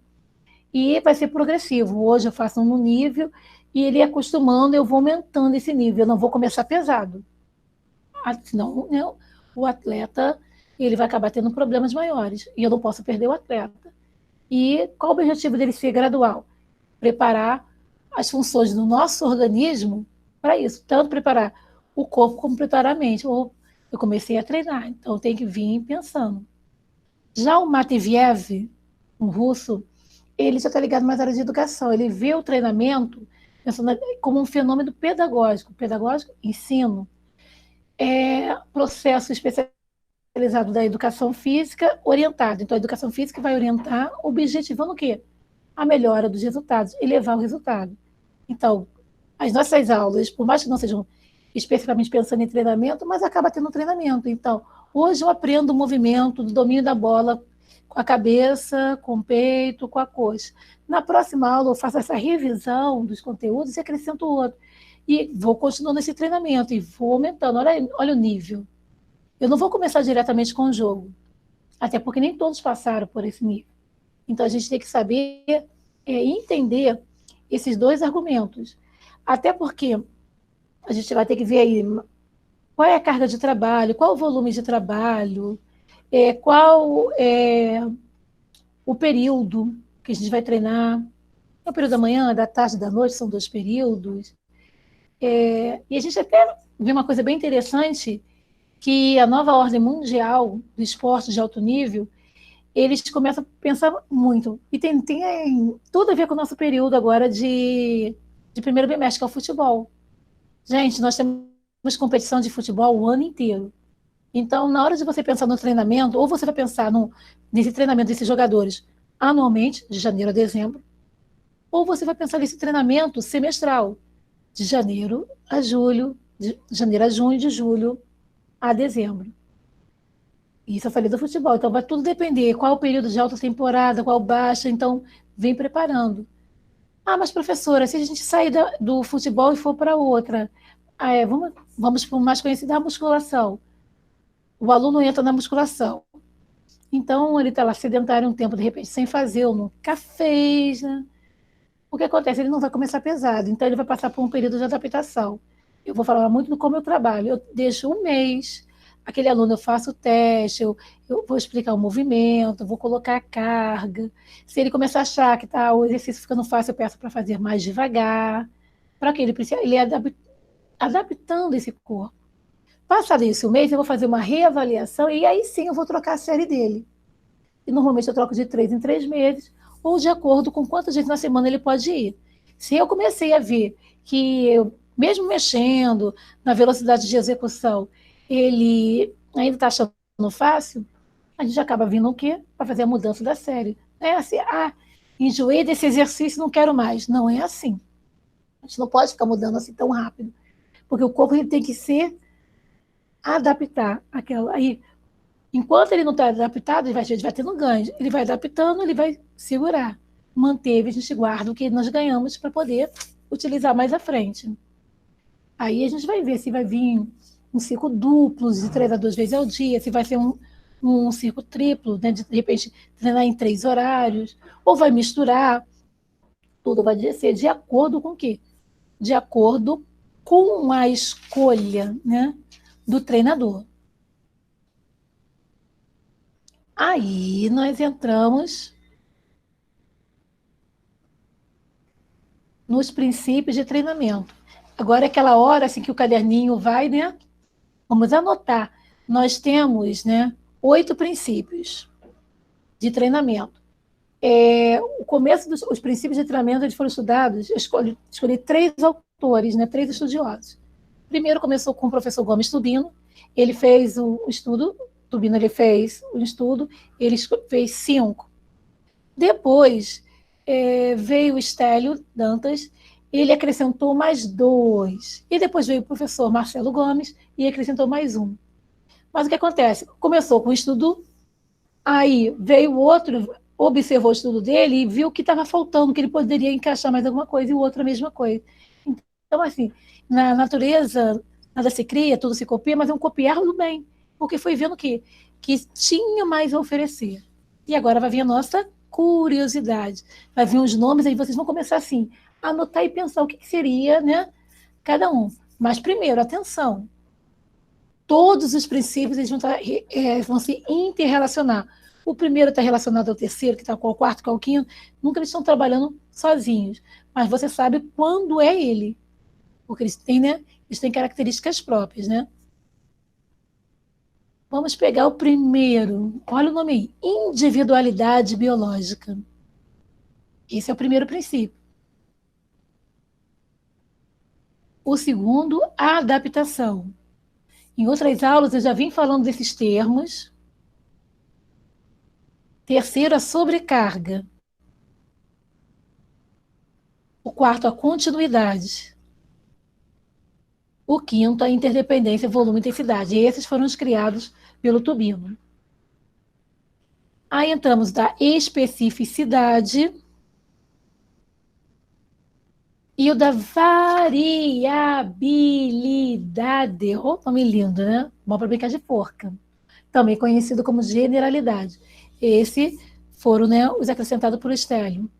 e vai ser progressivo. Hoje eu faço um nível, e ele acostumando, eu vou aumentando esse nível, eu não vou começar pesado. Senão, né, o atleta ele vai acabar tendo problemas maiores, e eu não posso perder o atleta. E qual o objetivo dele ser gradual? Preparar as funções do nosso organismo para isso, tanto preparar o corpo como preparar a mente. Ou eu comecei a treinar, então tem que vir pensando. Já o Matveev, um russo, ele já está ligado mais à área de educação. Ele vê o treinamento pensando como um fenômeno pedagógico. Pedagógico, ensino. Processo especializado da educação física orientada. Então, a educação física vai orientar, objetivando o quê? A melhora dos resultados, elevar o resultado. Então, as nossas aulas, por mais que não sejam especificamente pensando em treinamento, mas acaba tendo treinamento. Então, hoje eu aprendo o movimento do domínio da bola com a cabeça, com o peito, com a coxa. Na próxima aula, eu faço essa revisão dos conteúdos e acrescento outro. E vou continuando esse treinamento e vou aumentando. Olha o nível. Eu não vou começar diretamente com o jogo, até porque nem todos passaram por esse nível. Então, a gente tem que saber entender esses dois argumentos. Até porque a gente vai ter que ver aí qual é a carga de trabalho, qual o volume de trabalho, qual é o período que a gente vai treinar. É o período da manhã, da tarde, da noite, são 2 períodos. E a gente até vê uma coisa bem interessante, que a nova ordem mundial do esporte de alto nível, eles começam a pensar muito. E tem tudo a ver com o nosso período agora de primeiro bimestre, que é o futebol. Gente, nós temos competição de futebol o ano inteiro. Então, na hora de você pensar no treinamento, ou você vai pensar nesse treinamento desses jogadores anualmente, de janeiro a dezembro, ou você vai pensar nesse treinamento semestral, de janeiro a julho, de janeiro a junho, de julho a dezembro. Isso eu falei do futebol. Então, vai tudo depender qual é o período de alta temporada, qual baixa. Então, vem preparando. Ah, mas professora, se a gente sair do futebol e for para outra, vamos para o mais conhecido, a musculação. O aluno entra na musculação. Então, ele está lá sedentário um tempo, de repente, sem fazer, ou nunca fez, né? O que acontece? Ele não vai começar pesado, então ele vai passar por um período de adaptação. Eu vou falar muito do como eu trabalho. Eu deixo um mês, aquele aluno, eu faço o teste, eu vou explicar o movimento, vou colocar a carga. Se ele começar a achar que o exercício ficando fácil, eu peço para fazer mais devagar, para que ele adaptando esse corpo. Passado esse mês, eu vou fazer uma reavaliação e aí sim eu vou trocar a série dele. E normalmente eu troco de 3 em 3 meses, ou de acordo com quantas vezes na semana ele pode ir. Se eu comecei a ver que, mesmo mexendo na velocidade de execução, ele ainda está achando fácil, a gente acaba vindo o quê? Para fazer a mudança da série. Não é assim, enjoei desse exercício, não quero mais. Não é assim. A gente não pode ficar mudando assim tão rápido, porque o corpo ele tem que se adaptar àquela. Aí, enquanto ele não está adaptado, ele vai tendo ganho. Ele vai adaptando, ele vai segurar. Manteve, a gente guarda o que nós ganhamos para poder utilizar mais à frente. Aí a gente vai ver se vai vir um ciclo duplo, de 3 a 2 vezes ao dia, se vai ser um ciclo triplo, né, de repente treinar em 3 horários, ou vai misturar. Tudo vai ser de acordo com o quê? De acordo com a escolha, né, do treinador. Aí nós entramos nos princípios de treinamento. Agora é aquela hora assim que o caderninho vai, né? Vamos anotar. Nós temos, né, 8 princípios de treinamento. O começo os princípios de treinamento eles foram estudados. Eu escolhi 3 autores, né, 3 estudiosos. Primeiro começou com o professor Gomes Tubino. Ele fez o estudo. Tubino ele fez o estudo. Ele fez 5. Depois veio o Estélio Dantas, ele acrescentou mais 2. E depois veio o professor Marcelo Gomes e acrescentou mais 1. Mas o que acontece? Começou com o estudo, aí veio o outro, observou o estudo dele e viu que estava faltando, que ele poderia encaixar mais alguma coisa e o outro a mesma coisa. Então, assim, na natureza, nada se cria, tudo se copia, mas é um copiar do bem, porque foi vendo que tinha mais a oferecer. E agora vai vir a nossa curiosidade. Vai vir os nomes, aí vocês vão começar assim, a anotar e pensar o que seria, né, cada um. Mas primeiro, atenção, todos os princípios eles vão se interrelacionar. O primeiro está relacionado ao terceiro, que está com o quarto, com o quinto. Nunca eles estão trabalhando sozinhos. Mas você sabe quando é ele. Porque eles têm, né, eles têm características próprias, né? Vamos pegar o primeiro. Olha o nome aí. Individualidade biológica. Esse é o primeiro princípio. O segundo, a adaptação. Em outras aulas eu já vim falando desses termos. Terceiro, a sobrecarga. O quarto, a continuidade. O quinto, a interdependência, volume e intensidade. E esses foram os criados pelo Tubino. Aí entramos da especificidade e o da variabilidade. Oh, nome lindo, né? Bom para brincar de porca. Também conhecido como generalidade. Esses foram, né, os acrescentados por Estélio.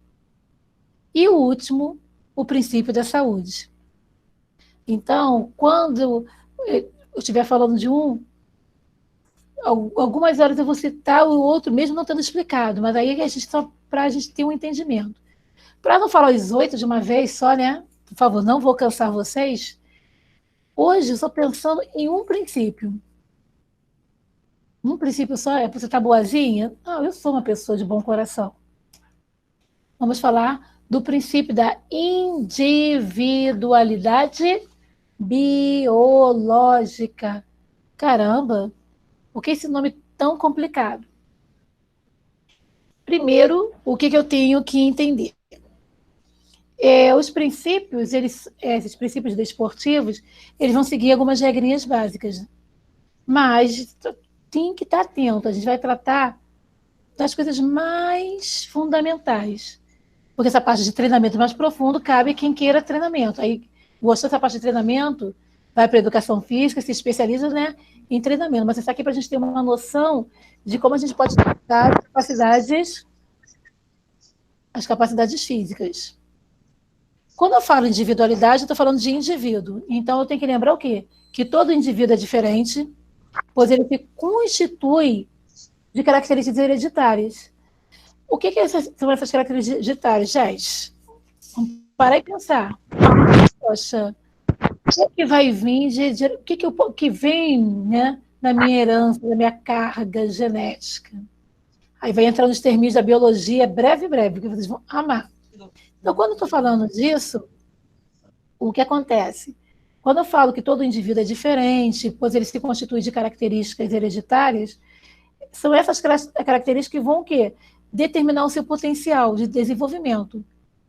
E o último, o princípio da saúde. Então, quando eu estiver falando de algumas horas eu vou citar o outro, mesmo não tendo explicado, mas aí só para a gente ter um entendimento. Para não falar os 8 de uma vez só, né? Por favor, não vou cansar vocês. Hoje eu estou pensando em um princípio. Um princípio só é você estar boazinha? Não, eu sou uma pessoa de bom coração. Vamos falar do princípio da individualidade biológica. Caramba, por que esse nome tão complicado? Primeiro, o que eu tenho que entender? Os princípios, esses princípios desportivos, eles vão seguir algumas regrinhas básicas. Mas tem que estar atento, a gente vai tratar das coisas mais fundamentais. Porque essa parte de treinamento mais profundo cabe a quem queira treinamento. Aí, gostou dessa parte de treinamento, vai para a educação física, se especializa, né, em treinamento. Mas isso aqui é para a gente ter uma noção de como a gente pode tratar as capacidades físicas. Quando eu falo individualidade, eu estou falando de indivíduo. Então, eu tenho que lembrar o quê? Que todo indivíduo é diferente, pois ele se constitui de características hereditárias. O que são essas características hereditárias, gente? Vamos parar e pensar. Poxa, o que vai vir o que vem, né, da minha herança, da minha carga genética? Aí vai entrar nos termos da biologia, breve, que vocês vão amar. Então, quando eu estou falando disso, o que acontece? Quando eu falo que todo indivíduo é diferente, pois ele se constitui de características hereditárias, são essas características que vão o quê? Determinar o seu potencial de desenvolvimento.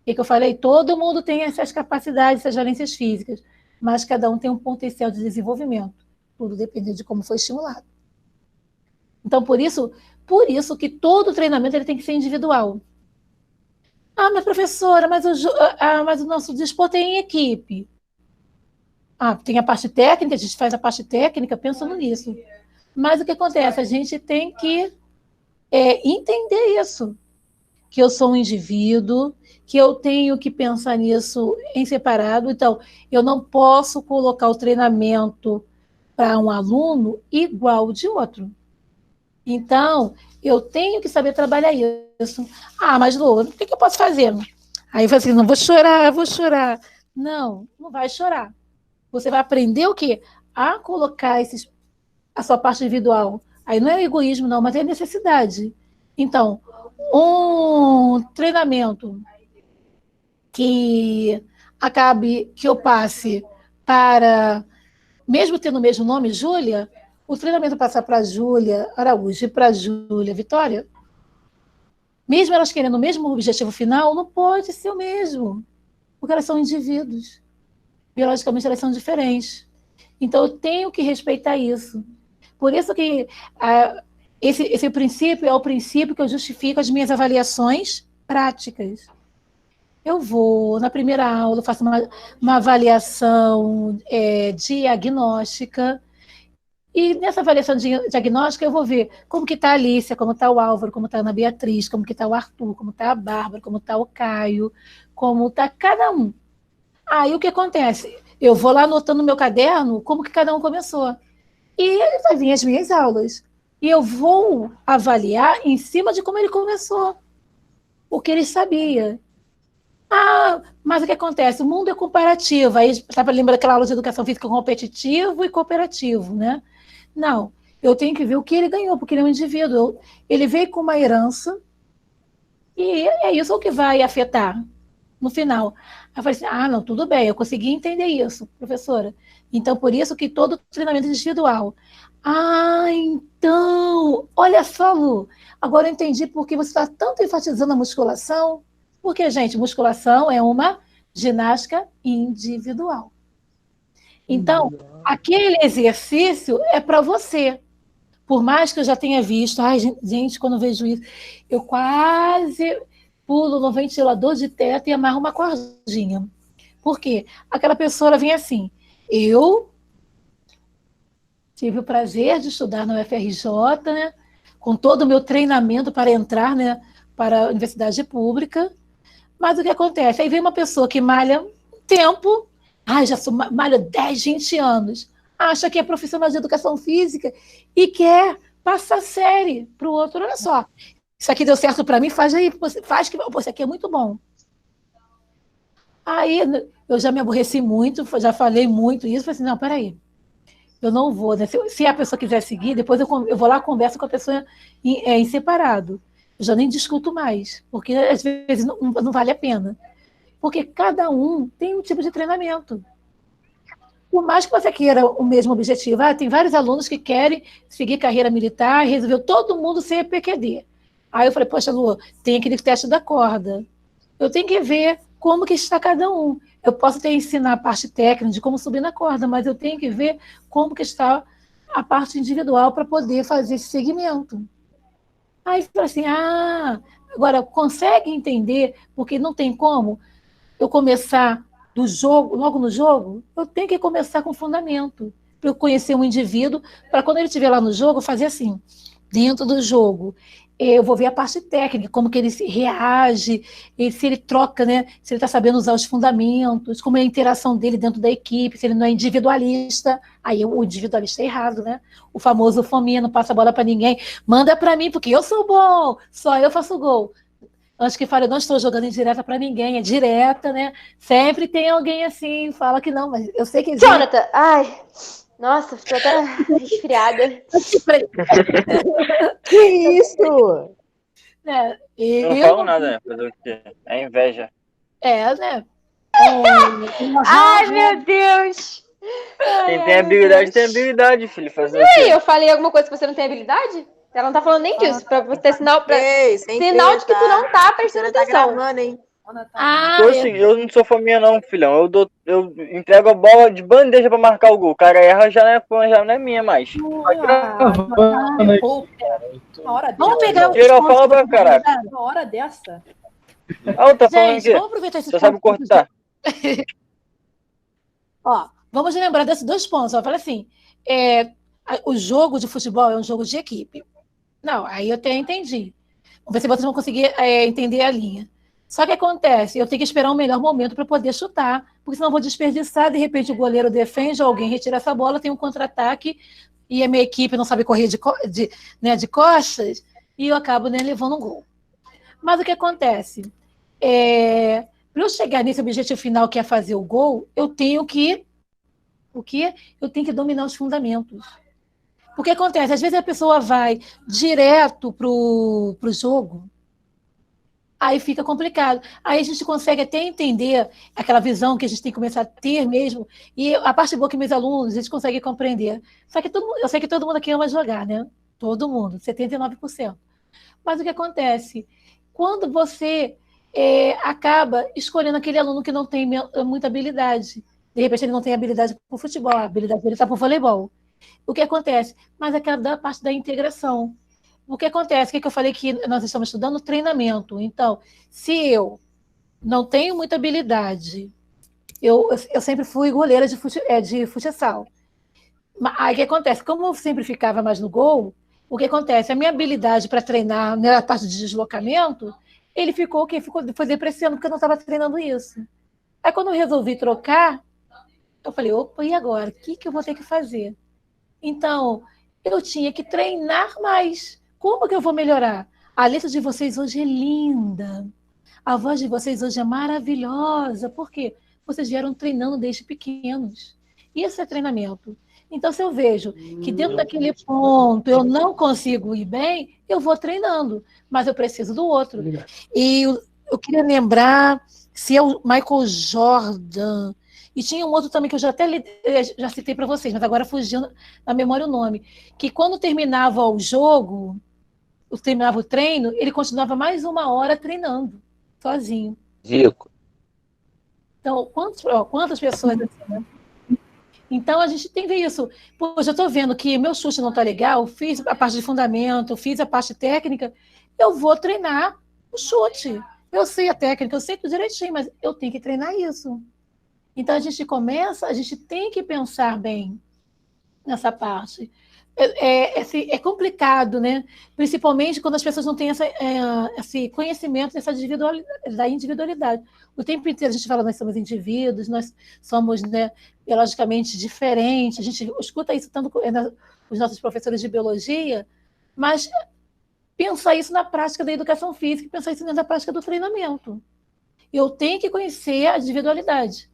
E que eu falei, todo mundo tem essas capacidades, essas valências físicas, mas cada um tem um potencial de desenvolvimento. Tudo depende de como foi estimulado. Então, por isso que todo treinamento ele tem que ser individual. Ah, mas professora, mas o nosso desporto é em equipe. Ah, tem a parte técnica, a gente faz a parte técnica pensando nisso. Mas o que acontece? A gente tem que entender isso, que eu sou um indivíduo, que eu tenho que pensar nisso em separado. Então, eu não posso colocar o treinamento para um aluno igual de outro. Então, eu tenho que saber trabalhar isso. Ah, mas Lu, o que eu posso fazer? Aí eu falo assim, não vou chorar. Não, não vai chorar. Você vai aprender o quê? A colocar a sua parte individual. Aí não é egoísmo, não, mas é necessidade. Então, um treinamento que eu passe para, mesmo tendo o mesmo nome, Júlia, o treinamento passar para a Júlia Araújo e para a Júlia Vitória, mesmo elas querendo o mesmo objetivo final, não pode ser o mesmo, porque elas são indivíduos. Biologicamente, elas são diferentes. Então, eu tenho que respeitar isso. Por isso que esse princípio é o princípio que eu justifico as minhas avaliações práticas. Eu vou, na primeira aula, faço uma avaliação diagnóstica, e nessa avaliação diagnóstica eu vou ver como que está a Alicia, como está o Álvaro, como está a Ana Beatriz, como que está o Arthur, como está a Bárbara, como está o Caio, como está cada um. Aí o que acontece? Eu vou lá anotando no meu caderno como que cada um começou. E vai vir as minhas aulas. E eu vou avaliar em cima de como ele começou, o que ele sabia. Ah, mas o que acontece? O mundo é comparativo. Aí, sabe, lembra daquela aula de educação física competitivo e cooperativo, né? Não, eu tenho que ver o que ele ganhou, porque ele é um indivíduo. Ele veio com uma herança e é isso que vai afetar no final. Aí eu falei assim, não, tudo bem, eu consegui entender isso, professora. Então, por isso que todo treinamento é individual. Então, olha só, Lu, agora eu entendi por que você está tanto enfatizando a musculação, porque, gente, musculação é uma ginástica individual. Então, aquele exercício é para você. Por mais que eu já tenha visto, gente, quando eu vejo isso, eu quase pulo no ventilador de teto e amarro uma cordinha. Por quê? Aquela pessoa vem assim, eu tive o prazer de estudar na UFRJ, né, com todo o meu treinamento para entrar, né, para a universidade pública, mas o que acontece? Aí vem uma pessoa que malha um tempo, malha 10, 20 anos, acha que é profissional de educação física e quer passar série para o outro. Olha só, isso aqui deu certo para mim, faz aí, faz que isso aqui é muito bom. Aí eu já me aborreci muito, já falei muito isso, falei assim, não, peraí, Eu não vou, né? Se a pessoa quiser seguir, depois eu vou lá, converso com a pessoa em separado. Eu já nem discuto mais, porque às vezes não vale a pena. Porque cada um tem um tipo de treinamento. Por mais que você queira o mesmo objetivo, tem vários alunos que querem seguir carreira militar e resolveu todo mundo ser PQD. Aí eu falei, poxa, Lu, tem aquele teste da corda. Eu tenho que ver como que está cada um. Eu posso até ensinar a parte técnica de como subir na corda, mas eu tenho que ver como que está a parte individual para poder fazer esse segmento. Aí eu falei assim, agora consegue entender, porque não tem como eu começar do jogo, logo no jogo, eu tenho que começar com fundamento, para eu conhecer um indivíduo, para quando ele estiver lá no jogo, fazer assim, dentro do jogo. Eu vou ver a parte técnica, como que ele se reage, se ele troca, né? Se ele está sabendo usar os fundamentos, como é a interação dele dentro da equipe, se ele não é individualista. Aí o individualista é errado, né? O famoso fominha, não passa a bola para ninguém. Manda para mim, porque eu sou bom, só eu faço gol. Antes que fale, eu não estou jogando indireta para ninguém, é direta, né? Sempre tem alguém assim, fala que não, mas eu sei que existe.
Jonathan, ai, nossa, estou até resfriada.
Que isso?
É,
Não falo nada, né? Fazer o quê? É inveja.
Né?
Ai, meu Deus!
Quem tem habilidade, tem habilidade, filho. Fazer o quê?
Eu falei alguma coisa que você não tem habilidade? Ela não tá falando nem disso, pra você ter sinal,
Ei, sem
sinal de que
treta.
tu não tá prestando
Tá
atenção.
gravando, hein?
Tô assim, eu não sou fominha não, filhão. Eu entrego a bola de bandeja pra marcar o gol. O cara erra, já não é minha mais.
Uma hora dessa.
Vamos pegar
Tira a fala, caraca.
Uma hora dessa.
Tá falando
Gente,
aqui.
vamos aproveitar esse
Você sabe cortar.
Ó, vamos lembrar desses 2 pontos. Eu falei assim, o jogo de futebol é um jogo de equipe. Não, aí eu até entendi. Vamos ver se vocês vão conseguir entender a linha. Só que acontece, eu tenho que esperar um melhor momento para poder chutar, porque senão eu vou desperdiçar, de repente o goleiro defende, alguém retira essa bola, tem um contra-ataque, e a minha equipe não sabe correr de costas, e eu acabo levando um gol. Mas o que acontece? Para eu chegar nesse objetivo final, que é fazer o gol, eu tenho que eu tenho que dominar os fundamentos. Porque acontece, às vezes a pessoa vai direto para o jogo, aí fica complicado. Aí a gente consegue até entender aquela visão que a gente tem que começar a ter mesmo, e a parte boa que meus alunos, a gente consegue compreender. Só que eu sei que todo mundo aqui ama jogar, né? Todo mundo, 79%. Mas o que acontece? Quando você acaba escolhendo aquele aluno que não tem muita habilidade, de repente ele não tem habilidade para o futebol, a habilidade dele está para o voleibol. O que acontece? Mas é aquela parte da integração. O que acontece? O que eu falei que nós estamos estudando? Treinamento. Então, se eu não tenho muita habilidade, eu sempre fui goleira de futsal. Aí o que acontece? Como eu sempre ficava mais no gol, o que acontece? A minha habilidade para treinar na parte de deslocamento, ele foi depreciando, porque eu não estava treinando isso. Aí quando eu resolvi trocar, eu falei, opa, e agora? O que eu vou ter que fazer? Então, eu tinha que treinar mais. Como que eu vou melhorar? A letra de vocês hoje é linda. A voz de vocês hoje é maravilhosa. Por quê? Vocês vieram treinando desde pequenos. Isso é treinamento. Então, se eu vejo que dentro daquele ponto eu não consigo ir bem, eu vou treinando, mas eu preciso do outro. E eu queria lembrar se é o Michael Jordan. E tinha um outro também que eu já citei para vocês, mas agora fugiu na memória o nome. Que quando terminava o jogo, terminava o treino, ele continuava mais 1 hora treinando, sozinho.
Zico.
Então, quantas pessoas assim, né? Então, a gente tem que ver isso. Poxa, eu estou vendo que meu chute não está legal, fiz a parte de fundamento, fiz a parte técnica, eu vou treinar o chute. Eu sei a técnica, eu sei tudo direitinho, mas eu tenho que treinar isso. Então, a gente tem que pensar bem nessa parte. É complicado, né? Principalmente quando as pessoas não têm esse conhecimento da individualidade. O tempo inteiro a gente fala, nós somos indivíduos, nós somos, né, biologicamente diferentes, a gente escuta isso tanto com os nossos professores de biologia, mas pensar isso na prática da educação física, pensar isso na prática do treinamento. Eu tenho que conhecer a individualidade.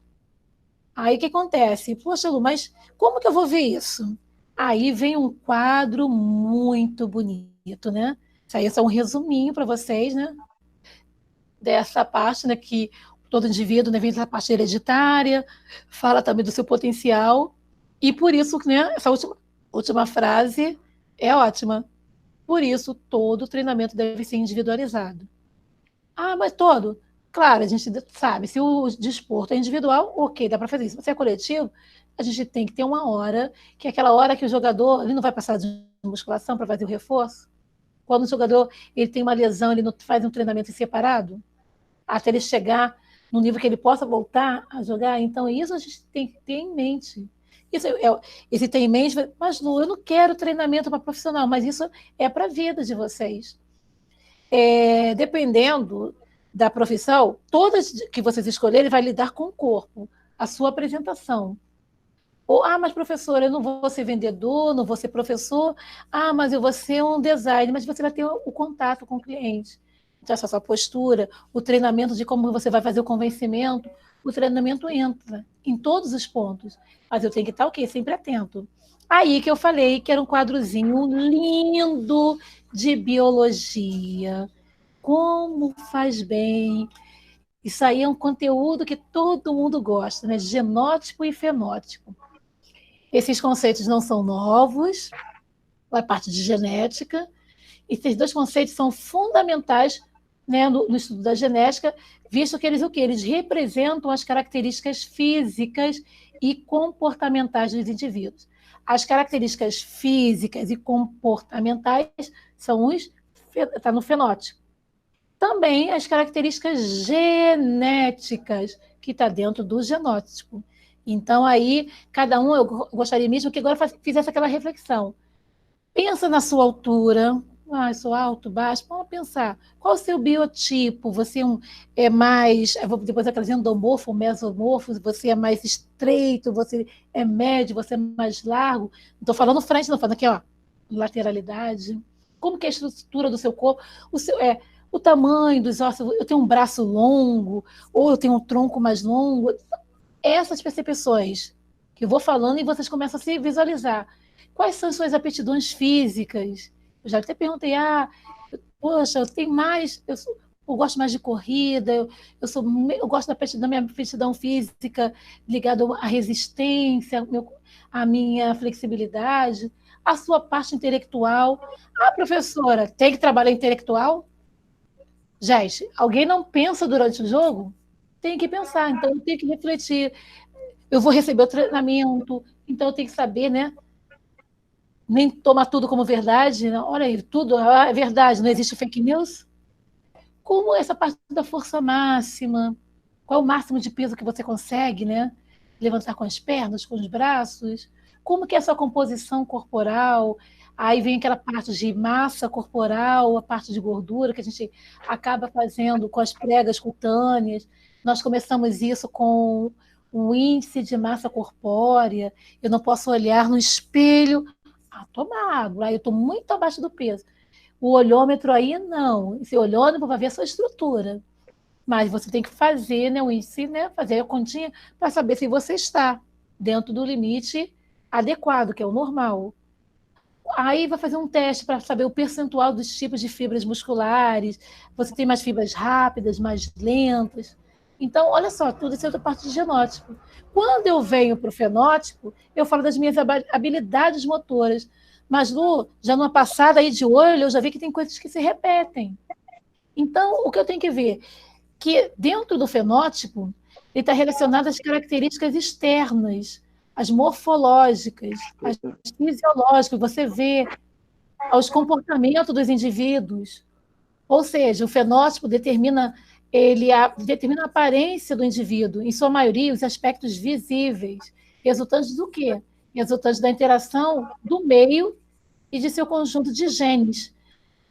Aí o que acontece? Poxa, Lu, mas como que eu vou ver isso? Aí vem um quadro muito bonito, né? Isso aí é só um resuminho para vocês, né? Dessa parte, né? Que todo indivíduo, né, vem da parte hereditária, fala também do seu potencial, e por isso, né? Essa última frase é ótima. Por isso, todo treinamento deve ser individualizado. Ah, mas todo? Claro, a gente sabe, se o desporto é individual, ok, dá para fazer isso. Se é coletivo, a gente tem que ter uma hora, que é aquela hora que o jogador ele não vai passar de musculação para fazer o reforço. Quando o jogador ele tem uma lesão, ele não faz um treinamento separado, até ele chegar no nível que ele possa voltar a jogar. Então, isso a gente tem que ter em mente. Esse tem em mente, mas Lu, eu não quero treinamento para profissional, mas isso é para a vida de vocês. Dependendo da profissão, todas que vocês escolherem vai lidar com o corpo, a sua apresentação. Ou, mas professor, eu não vou ser vendedor, não vou ser professor, mas eu vou ser um designer, mas você vai ter o contato com o cliente. Então, essa sua postura, o treinamento de como você vai fazer o convencimento, o treinamento entra em todos os pontos. Mas eu tenho que estar o quê? Sempre atento. Aí que eu falei que era um quadrozinho lindo de biologia. Como faz bem. Isso aí é um conteúdo que todo mundo gosta, né? Genótipo e fenótipo. Esses conceitos não são novos, a parte de genética. Esses dois conceitos são fundamentais, né, no estudo da genética, visto que eles o quê? Eles representam as características físicas e comportamentais dos indivíduos. As características físicas e comportamentais está no fenótipo. Também as características genéticas, que está dentro do genótipo. Então, aí, cada um, eu gostaria mesmo que agora fizesse aquela reflexão. Pensa na sua altura. Eu sou alto, baixo. Vamos pensar. Qual o seu biotipo? Você é mais... Depois aquela endomorfo, mesomorfo. Você é mais estreito, você é médio, você é mais largo. Não estou falando frente, não. Estou falando aqui, ó, lateralidade. Como que é a estrutura do seu corpo? O tamanho dos ossos. Eu tenho um braço longo, ou eu tenho um tronco mais longo. Essas percepções que eu vou falando e vocês começam a se visualizar. Quais são as suas aptidões físicas? Eu já até perguntei, poxa, eu tenho mais, eu gosto mais de corrida, eu gosto da minha aptidão física ligada à resistência, à minha flexibilidade, a sua parte intelectual. Professora, tem que trabalhar intelectual? Gente, alguém não pensa durante o jogo? Tem que pensar, então eu tenho que refletir. Eu vou receber o treinamento, então eu tenho que saber, né? Nem tomar tudo como verdade. Né? Olha aí, tudo é verdade, não existe fake news. Como essa parte da força máxima? Qual é o máximo de peso que você consegue, né? Levantar com as pernas, com os braços? Como que é a sua composição corporal? Aí vem aquela parte de massa corporal, a parte de gordura que a gente acaba fazendo com as pregas cutâneas. Nós começamos isso com o índice de massa corpórea. Eu não posso olhar no espelho. Tô magro, aí eu estou muito abaixo do peso. O olhômetro aí, não. Esse olhômetro vai ver a sua estrutura. Mas você tem que fazer, né, o índice, né, fazer a continha para saber se você está dentro do limite adequado, que é o normal. Aí vai fazer um teste para saber o percentual dos tipos de fibras musculares. Você tem mais fibras rápidas, mais lentas. Então, olha só, tudo isso é da parte de genótipo. Quando eu venho para o fenótipo, eu falo das minhas habilidades motoras. Mas, Lu, já numa passada aí de olho, eu já vi que tem coisas que se repetem. Então, o que eu tenho que ver? Que dentro do fenótipo, ele está relacionado às características externas, as morfológicas, as fisiológicas, você vê aos comportamentos dos indivíduos. Ou seja, o fenótipo determina a aparência do indivíduo, em sua maioria, os aspectos visíveis, resultantes do quê? Resultantes da interação do meio e de seu conjunto de genes.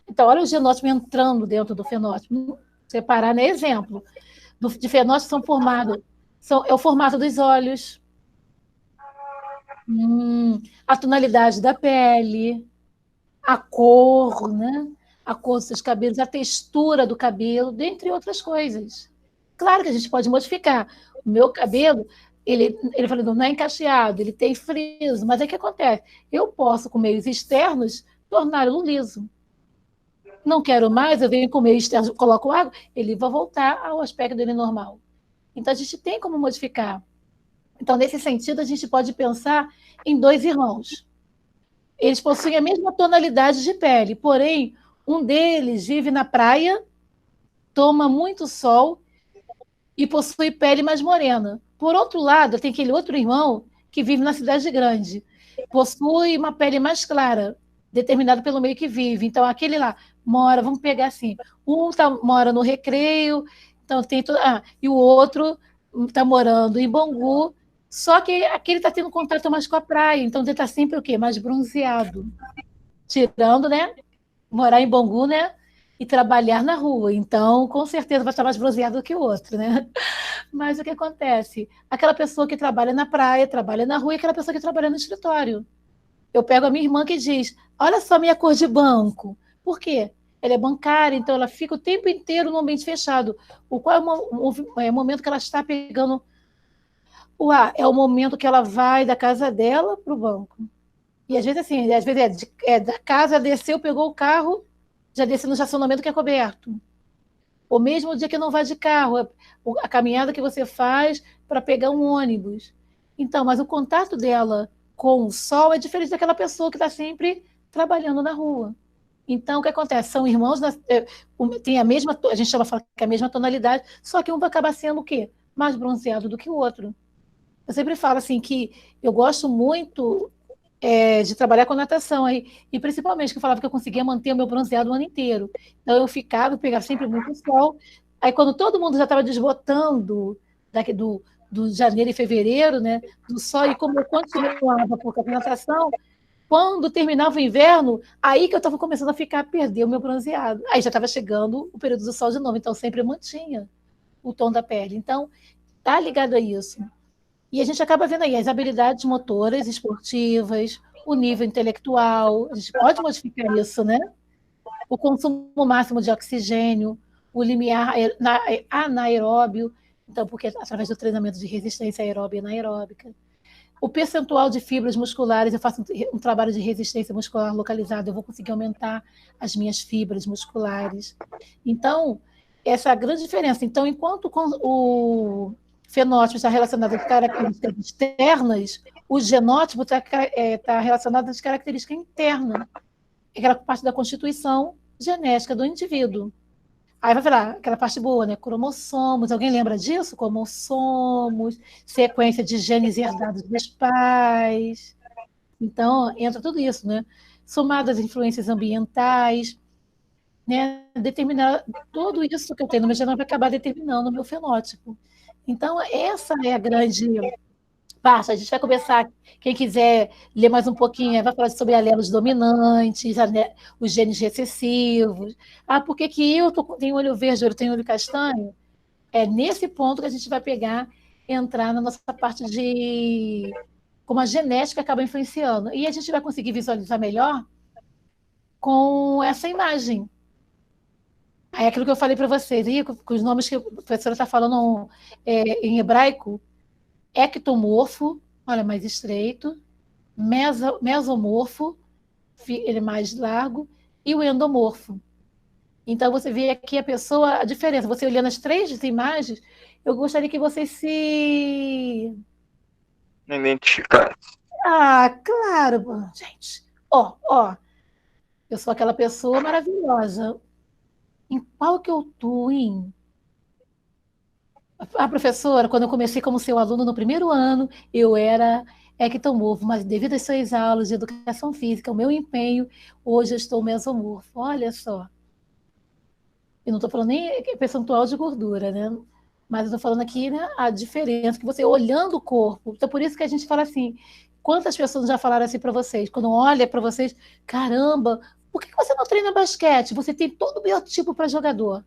Então, olha o genótipo entrando dentro do fenótipo. Separar, né? Exemplo. De fenótipos são formados. É o formato dos olhos, a tonalidade da pele, a cor, né? A cor dos seus cabelos, a textura do cabelo, dentre outras coisas. Claro que a gente pode modificar. O meu cabelo ele falou, não é encaixeado, ele tem friso, mas aí o que acontece? Eu posso, com meios externos, torná-lo liso. Não quero mais, eu venho com meio externo, coloco água, ele vai voltar ao aspecto dele normal. Então, a gente tem como modificar. Então, nesse sentido, a gente pode pensar em dois irmãos. Eles possuem a mesma tonalidade de pele, porém, um deles vive na praia, toma muito sol e possui pele mais morena. Por outro lado, tem aquele outro irmão que vive na cidade grande, possui uma pele mais clara, determinada pelo meio que vive. Então, aquele lá mora, vamos pegar assim, mora no Recreio, então tem e o outro está morando em Bangu, só que aquele está tendo contato mais com a praia, então ele está sempre o quê? Mais bronzeado. Tirando, né? Morar em Bangu, né? E trabalhar na rua. Então, com certeza, vai estar mais bronzeado do que o outro, né? Mas o que acontece? Aquela pessoa que trabalha na praia, trabalha na rua, e aquela pessoa que trabalha no escritório. Eu pego a minha irmã que diz, olha só minha cor de banco. Por quê? Ela é bancária, então ela fica o tempo inteiro no ambiente fechado. Qual é o momento que ela está pegando o ar? É o momento que ela vai da casa dela para o banco. E às vezes assim, da casa, desceu, pegou o carro, já desceu no estacionamento que é coberto. Ou mesmo o dia que não vai de carro, a caminhada que você faz para pegar um ônibus. Então, mas o contato dela com o sol é diferente daquela pessoa que está sempre trabalhando na rua. Então, o que acontece? São irmãos, tem a mesma, a gente chama que é a mesma tonalidade, só que um vai acabar sendo o quê? Mais bronzeado do que o outro. Eu sempre falo assim que eu gosto muito de trabalhar com natação aí, e principalmente que eu falava que eu conseguia manter o meu bronzeado o ano inteiro. Então eu pegava sempre muito sol. Aí quando todo mundo já estava desbotando do janeiro e fevereiro, né, do sol, e como eu continuava por causa da natação, quando terminava o inverno, aí que eu estava começando a perder o meu bronzeado. Aí já estava chegando o período do sol de novo, então sempre mantinha o tom da pele. Então, tá ligado a isso. E a gente acaba vendo aí as habilidades motoras, esportivas, o nível intelectual, a gente pode modificar isso, né? O consumo máximo de oxigênio, o limiar anaeróbio, então, porque através do treinamento de resistência aeróbica e anaeróbica. O percentual de fibras musculares, eu faço um trabalho de resistência muscular localizado, eu vou conseguir aumentar as minhas fibras musculares. Então, essa é a grande diferença. Então, enquanto o fenótipo está relacionado às características externas, o genótipo está relacionado às características internas, aquela parte da constituição genética do indivíduo. Aí vai falar aquela parte boa, né? Cromossomos, alguém lembra disso? Cromossomos, sequência de genes herdados dos pais. Então, entra tudo isso, né? Somado às influências ambientais, né? Determinar tudo isso que eu tenho no meu genoma vai acabar determinando o meu fenótipo. Então, essa é a grande parte. A gente vai conversar, quem quiser ler mais um pouquinho, vai falar sobre alelos dominantes, os genes recessivos. Por que eu tenho olho verde, eu tenho olho castanho? É nesse ponto que a gente vai entrar na nossa parte de como a genética acaba influenciando. E a gente vai conseguir visualizar melhor com essa imagem. É aquilo que eu falei para vocês, com os nomes que a professora está falando em hebraico, ectomorfo, olha, mais estreito, mesomorfo, ele é mais largo, e o endomorfo. Então, você vê aqui a diferença. Você olhando as três imagens, eu gostaria que vocês se...
identificar.
Claro, gente. Ó, eu sou aquela pessoa maravilhosa. Em qual que eu estou, hein? Professora, quando eu comecei como seu aluno no primeiro ano, eu era ectomorfo, mas devido às suas aulas de educação física, o meu empenho, hoje eu estou mesomorfo. Olha só. Eu não estou falando nem percentual de gordura, né? Mas eu estou falando aqui, né, a diferença que você olhando o corpo. Então, por isso que a gente fala assim, quantas pessoas já falaram assim para vocês? Quando olha para vocês, caramba, por que você não treina basquete? Você tem todo o biotipo para jogador.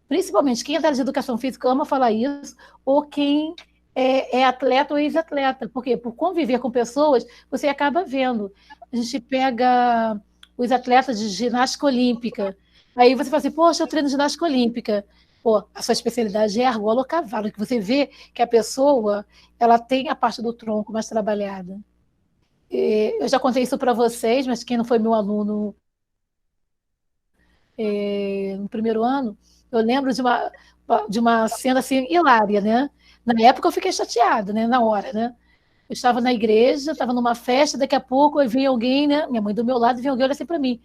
Principalmente quem é da área de educação física ama falar isso, ou quem é atleta ou ex-atleta. Por quê? Por conviver com pessoas, você acaba vendo. A gente pega os atletas de ginástica olímpica, aí você fala assim, poxa, eu treino ginástica olímpica. pô, a sua especialidade é argola ou cavalo, que você vê que a pessoa ela tem a parte do tronco mais trabalhada. Eu já contei isso para vocês, mas quem não foi meu aluno no primeiro ano, eu lembro de uma cena assim hilária, né? Na época eu fiquei chateada, né? Na hora, né? Eu estava na igreja, estava numa festa, daqui a pouco aí vem alguém, né? Minha mãe do meu lado, vem alguém olha assim para mim.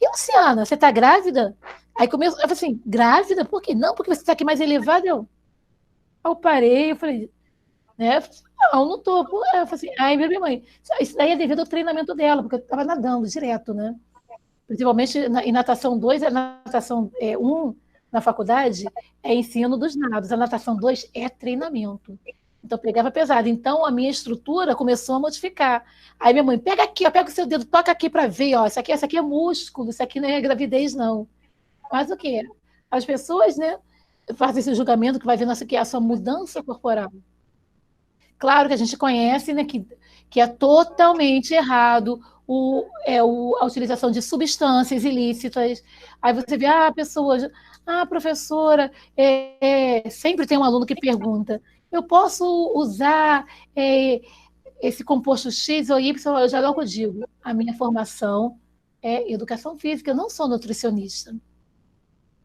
E Luciana, você está grávida? Aí começou, eu falei assim, grávida? Por quê? Não, porque você está aqui mais elevada. Eu parei, eu falei, né? Não, não tô. Eu falei assim, ai, minha mãe, isso daí é devido ao treinamento dela, porque eu estava nadando direto, né? Principalmente em natação 2, a natação 1 na faculdade é ensino dos nados, a natação 2 é treinamento. Então, eu pegava pesado. Então, a minha estrutura começou a modificar. Aí, minha mãe, pega aqui, ó, pega o seu dedo, toca aqui para ver, ó, isso aqui é músculo, isso aqui não é gravidez, não. Mas o quê? As pessoas, né, fazem esse julgamento que vai vendo que é a sua mudança corporal. Claro que a gente conhece, né, que é totalmente errado a utilização de substâncias ilícitas. Aí você vê, pessoas, professora, sempre tem um aluno que pergunta, eu posso usar esse composto X ou Y? Eu já logo digo, a minha formação é educação física, eu não sou nutricionista.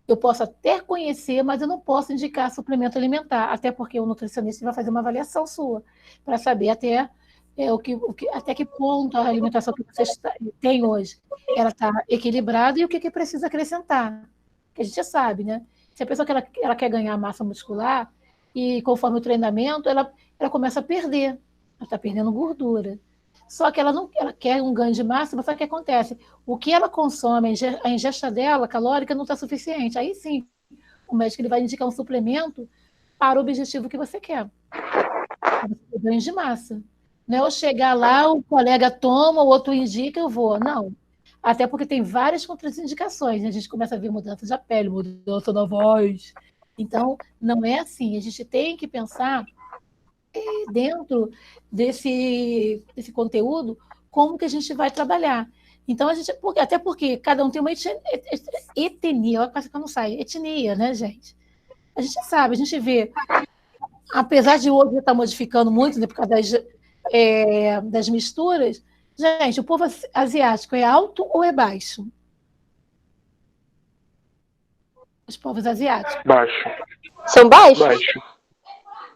Eu posso até conhecer, mas eu não posso indicar suplemento alimentar, até porque o nutricionista vai fazer uma avaliação sua, para saber até que ponto a alimentação que você tem hoje ela está equilibrada e o que precisa acrescentar. Que a gente já sabe, né? Se a pessoa ela quer ganhar massa muscular, e conforme o treinamento, ela começa a perder, ela está perdendo gordura. Só que ela quer um ganho de massa, mas sabe o que acontece? O que ela consome, a ingesta dela, calórica, não está suficiente. Aí sim, o médico ele vai indicar um suplemento para o objetivo que você quer. Ganho de massa. Não é eu chegar lá, o colega toma, o outro indica, eu vou. Não. Até porque tem várias contraindicações. Né? A gente começa a ver mudança da pele, mudança da voz. Então, não é assim. A gente tem que pensar dentro desse conteúdo, como que a gente vai trabalhar. Então, até porque cada um tem uma etnia, quase que não sai, etnia, né, gente? A gente sabe, a gente vê, apesar de hoje estar modificando muito, né, por causa das misturas, gente, o povo asiático é alto ou é baixo? Os povos asiáticos.
Baixo.
São baixos?
Baixo.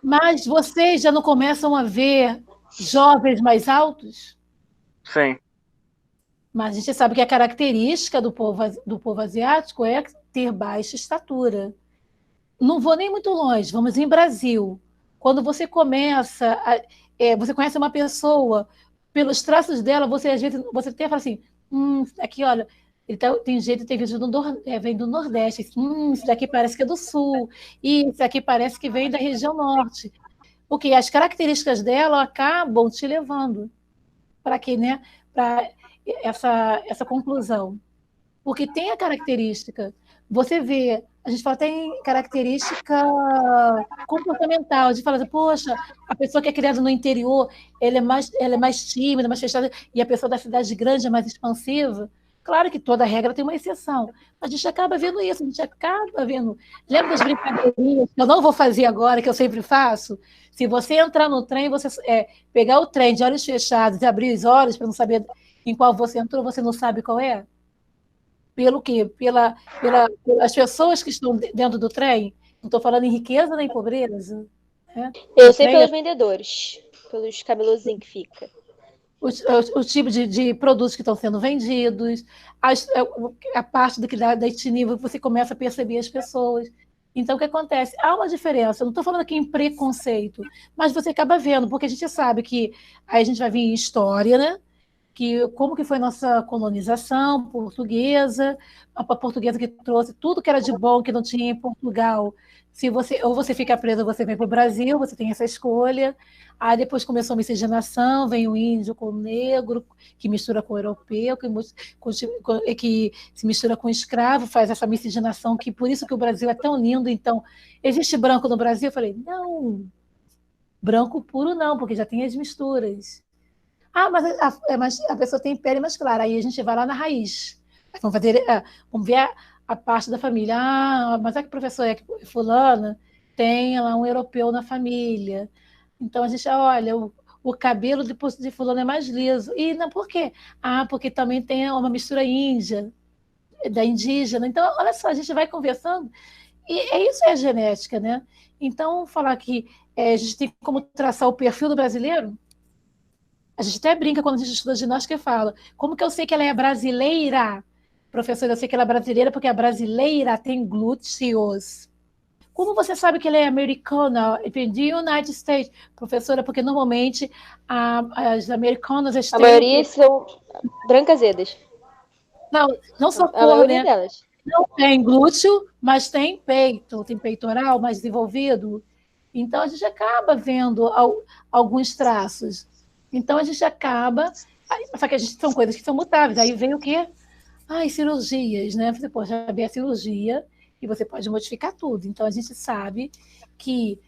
Mas vocês já não começam a ver jovens mais altos?
Sim.
Mas a gente sabe que a característica do povo asiático é ter baixa estatura. Não vou nem muito longe, vamos em Brasil. Quando você você conhece uma pessoa, pelos traços dela, você às vezes você até fala assim, aqui, olha, tem jeito de ter vindo vem do Nordeste, isso daqui parece que é do Sul, e isso aqui parece que vem da região Norte. Porque as características dela acabam te levando para quê, né? Para essa conclusão. Porque tem a característica. Você vê, a gente fala, tem característica comportamental, de falar, poxa, a pessoa que é criada no interior, ela é mais tímida, mais fechada, e a pessoa da cidade grande é mais expansiva. Claro que toda regra tem uma exceção. A gente acaba vendo isso, a gente acaba vendo. Lembra das brincadeirinhas que eu não vou fazer agora, que eu sempre faço? Se você entrar no trem, você pegar o trem de olhos fechados e abrir os olhos para não saber em qual você entrou, você não sabe qual é? Pelo quê? Pelas pessoas que estão dentro do trem? Não estou falando em riqueza nem pobreza. Né?
Eu sei pelos vendedores, pelos cabelozinhos que fica.
O tipo de produtos que estão sendo vendidos, a parte da etnia, você começa a perceber as pessoas. Então, o que acontece? Há uma diferença. Eu não estou falando aqui em preconceito, mas você acaba vendo, porque a gente sabe que aí a gente vai vir em história, né? Como que foi nossa colonização portuguesa, a portuguesa que trouxe tudo que era de bom que não tinha em Portugal. Ou você fica preso, você vem para o Brasil, você tem essa escolha. Aí depois começou a miscigenação, vem o índio com o negro, que mistura com o europeu, que se mistura com o escravo, faz essa miscigenação, que por isso que o Brasil é tão lindo. Então, existe branco no Brasil? Eu falei, não, branco puro não, porque já tem as misturas. Mas a pessoa tem pele mais clara. Aí a gente vai lá na raiz. Vamos ver a parte da família. Ah, mas é que o professor é que fulana tem lá um europeu na família. Então a gente olha, o cabelo de fulano é mais liso. E não, por quê? Ah, porque também tem uma mistura índia, da indígena. Então, olha só, a gente vai conversando, e isso é genética, né? Então, falar que a gente tem como traçar o perfil do brasileiro, a gente até brinca quando a gente estuda ginástica e fala, como que eu sei que ela é brasileira? Professora, eu sei que ela é brasileira porque a brasileira tem glúteos. Como você sabe que ela é americana? The United States. Professora, porque normalmente as americanas...
A maioria são brancas edas.
Não só
A
cor,
maioria
né?
delas.
Não tem glúteo, mas tem peito, tem peitoral mais desenvolvido. Então, a gente acaba vendo alguns traços. Então, a gente acaba... Só que são coisas que são mutáveis. Aí vem o quê? Cirurgias, né? Você pode saber a cirurgia e você pode modificar tudo. Então, a gente sabe que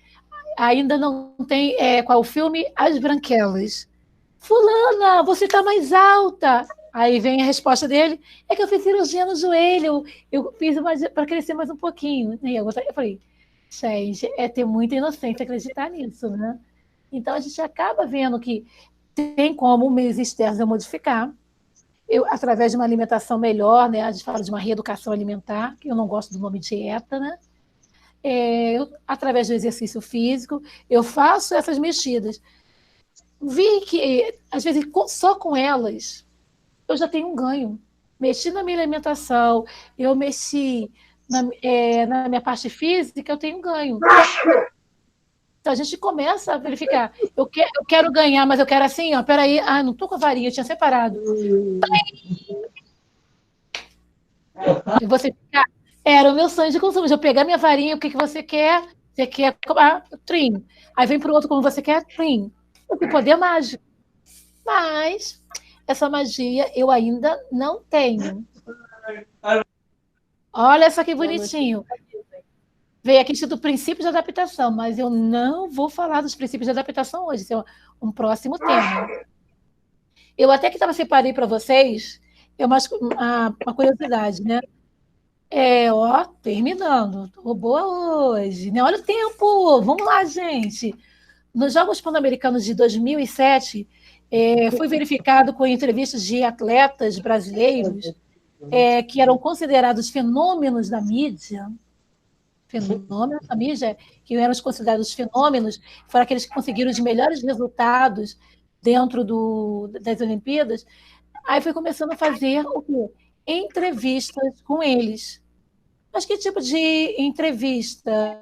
ainda não tem... qual o filme? As Branquelas. Fulana, você está mais alta. Aí vem a resposta dele, é que eu fiz cirurgia no joelho, eu fiz para crescer mais um pouquinho. E eu falei, gente, é ter muita inocência acreditar nisso, né? Então, a gente acaba vendo que tem como meios externos eu modificar, através de uma alimentação melhor, né? A gente fala de uma reeducação alimentar, que eu não gosto do nome dieta, né? Através do exercício físico, eu faço essas mexidas. Vi que, às vezes, só com elas, eu já tenho um ganho. Mexi na minha alimentação, eu mexi na minha parte física, eu tenho um ganho. Então, a gente começa a verificar. Eu quero ganhar, mas eu quero assim, ó, peraí, não estou com a varinha, eu tinha separado. E você fica, era o meu sonho de consumo. Eu pegar minha varinha, o que você quer? Você quer trim. Aí vem para o outro, como você quer? Trim. Tem poder mágico. Mas essa magia eu ainda não tenho. Olha só que bonitinho. Veio aqui escrito princípio de adaptação, mas eu não vou falar dos princípios de adaptação hoje. Isso é um próximo tema. Eu até que separei para vocês uma curiosidade, né? Terminando. Tô boa hoje, né? Olha o tempo. Vamos lá, gente. Nos Jogos Pan-Americanos de 2007, foi verificado com entrevistas de atletas brasileiros que eram considerados fenômenos da mídia, que eram considerados fenômenos, foram aqueles que conseguiram os melhores resultados dentro das Olimpíadas. Aí foi começando a fazer o quê? Entrevistas com eles. Mas que tipo de entrevista,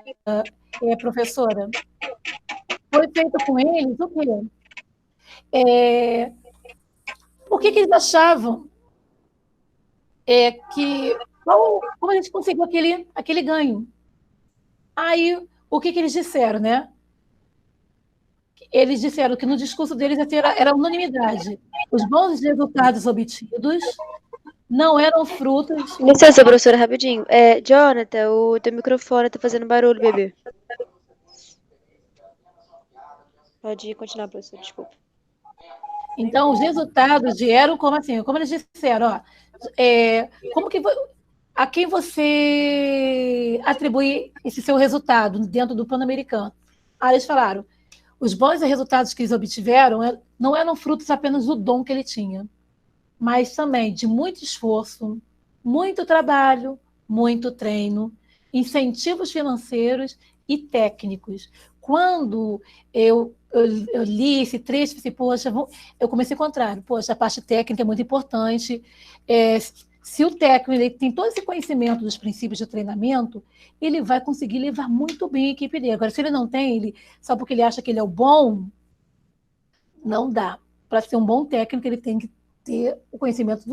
professora? Foi feito com eles o quê? O que eles achavam como a gente conseguiu aquele ganho? Aí, o que eles disseram, né? Eles disseram que no discurso deles era unanimidade. Os bons resultados obtidos não eram frutos...
Licença, professora, rapidinho. Jonathan, o teu microfone tá fazendo barulho, bebê. Pode continuar, professora, desculpa.
Então, os resultados vieram como assim? Como eles disseram, a quem você atribui esse seu resultado dentro do Pan-Americano? Aí eles falaram, os bons resultados que eles obtiveram não eram frutos apenas do dom que ele tinha, mas também de muito esforço, muito trabalho, muito treino, incentivos financeiros e técnicos. Quando eu li esse trecho, pensei, poxa, eu comecei ao contrário, poxa, a parte técnica é muito importante. Se o técnico ele tem todo esse conhecimento dos princípios de treinamento, ele vai conseguir levar muito bem a equipe dele. Agora, se ele não tem, só porque ele acha que ele é o bom, não dá. Para ser um bom técnico, ele tem que ter o conhecimento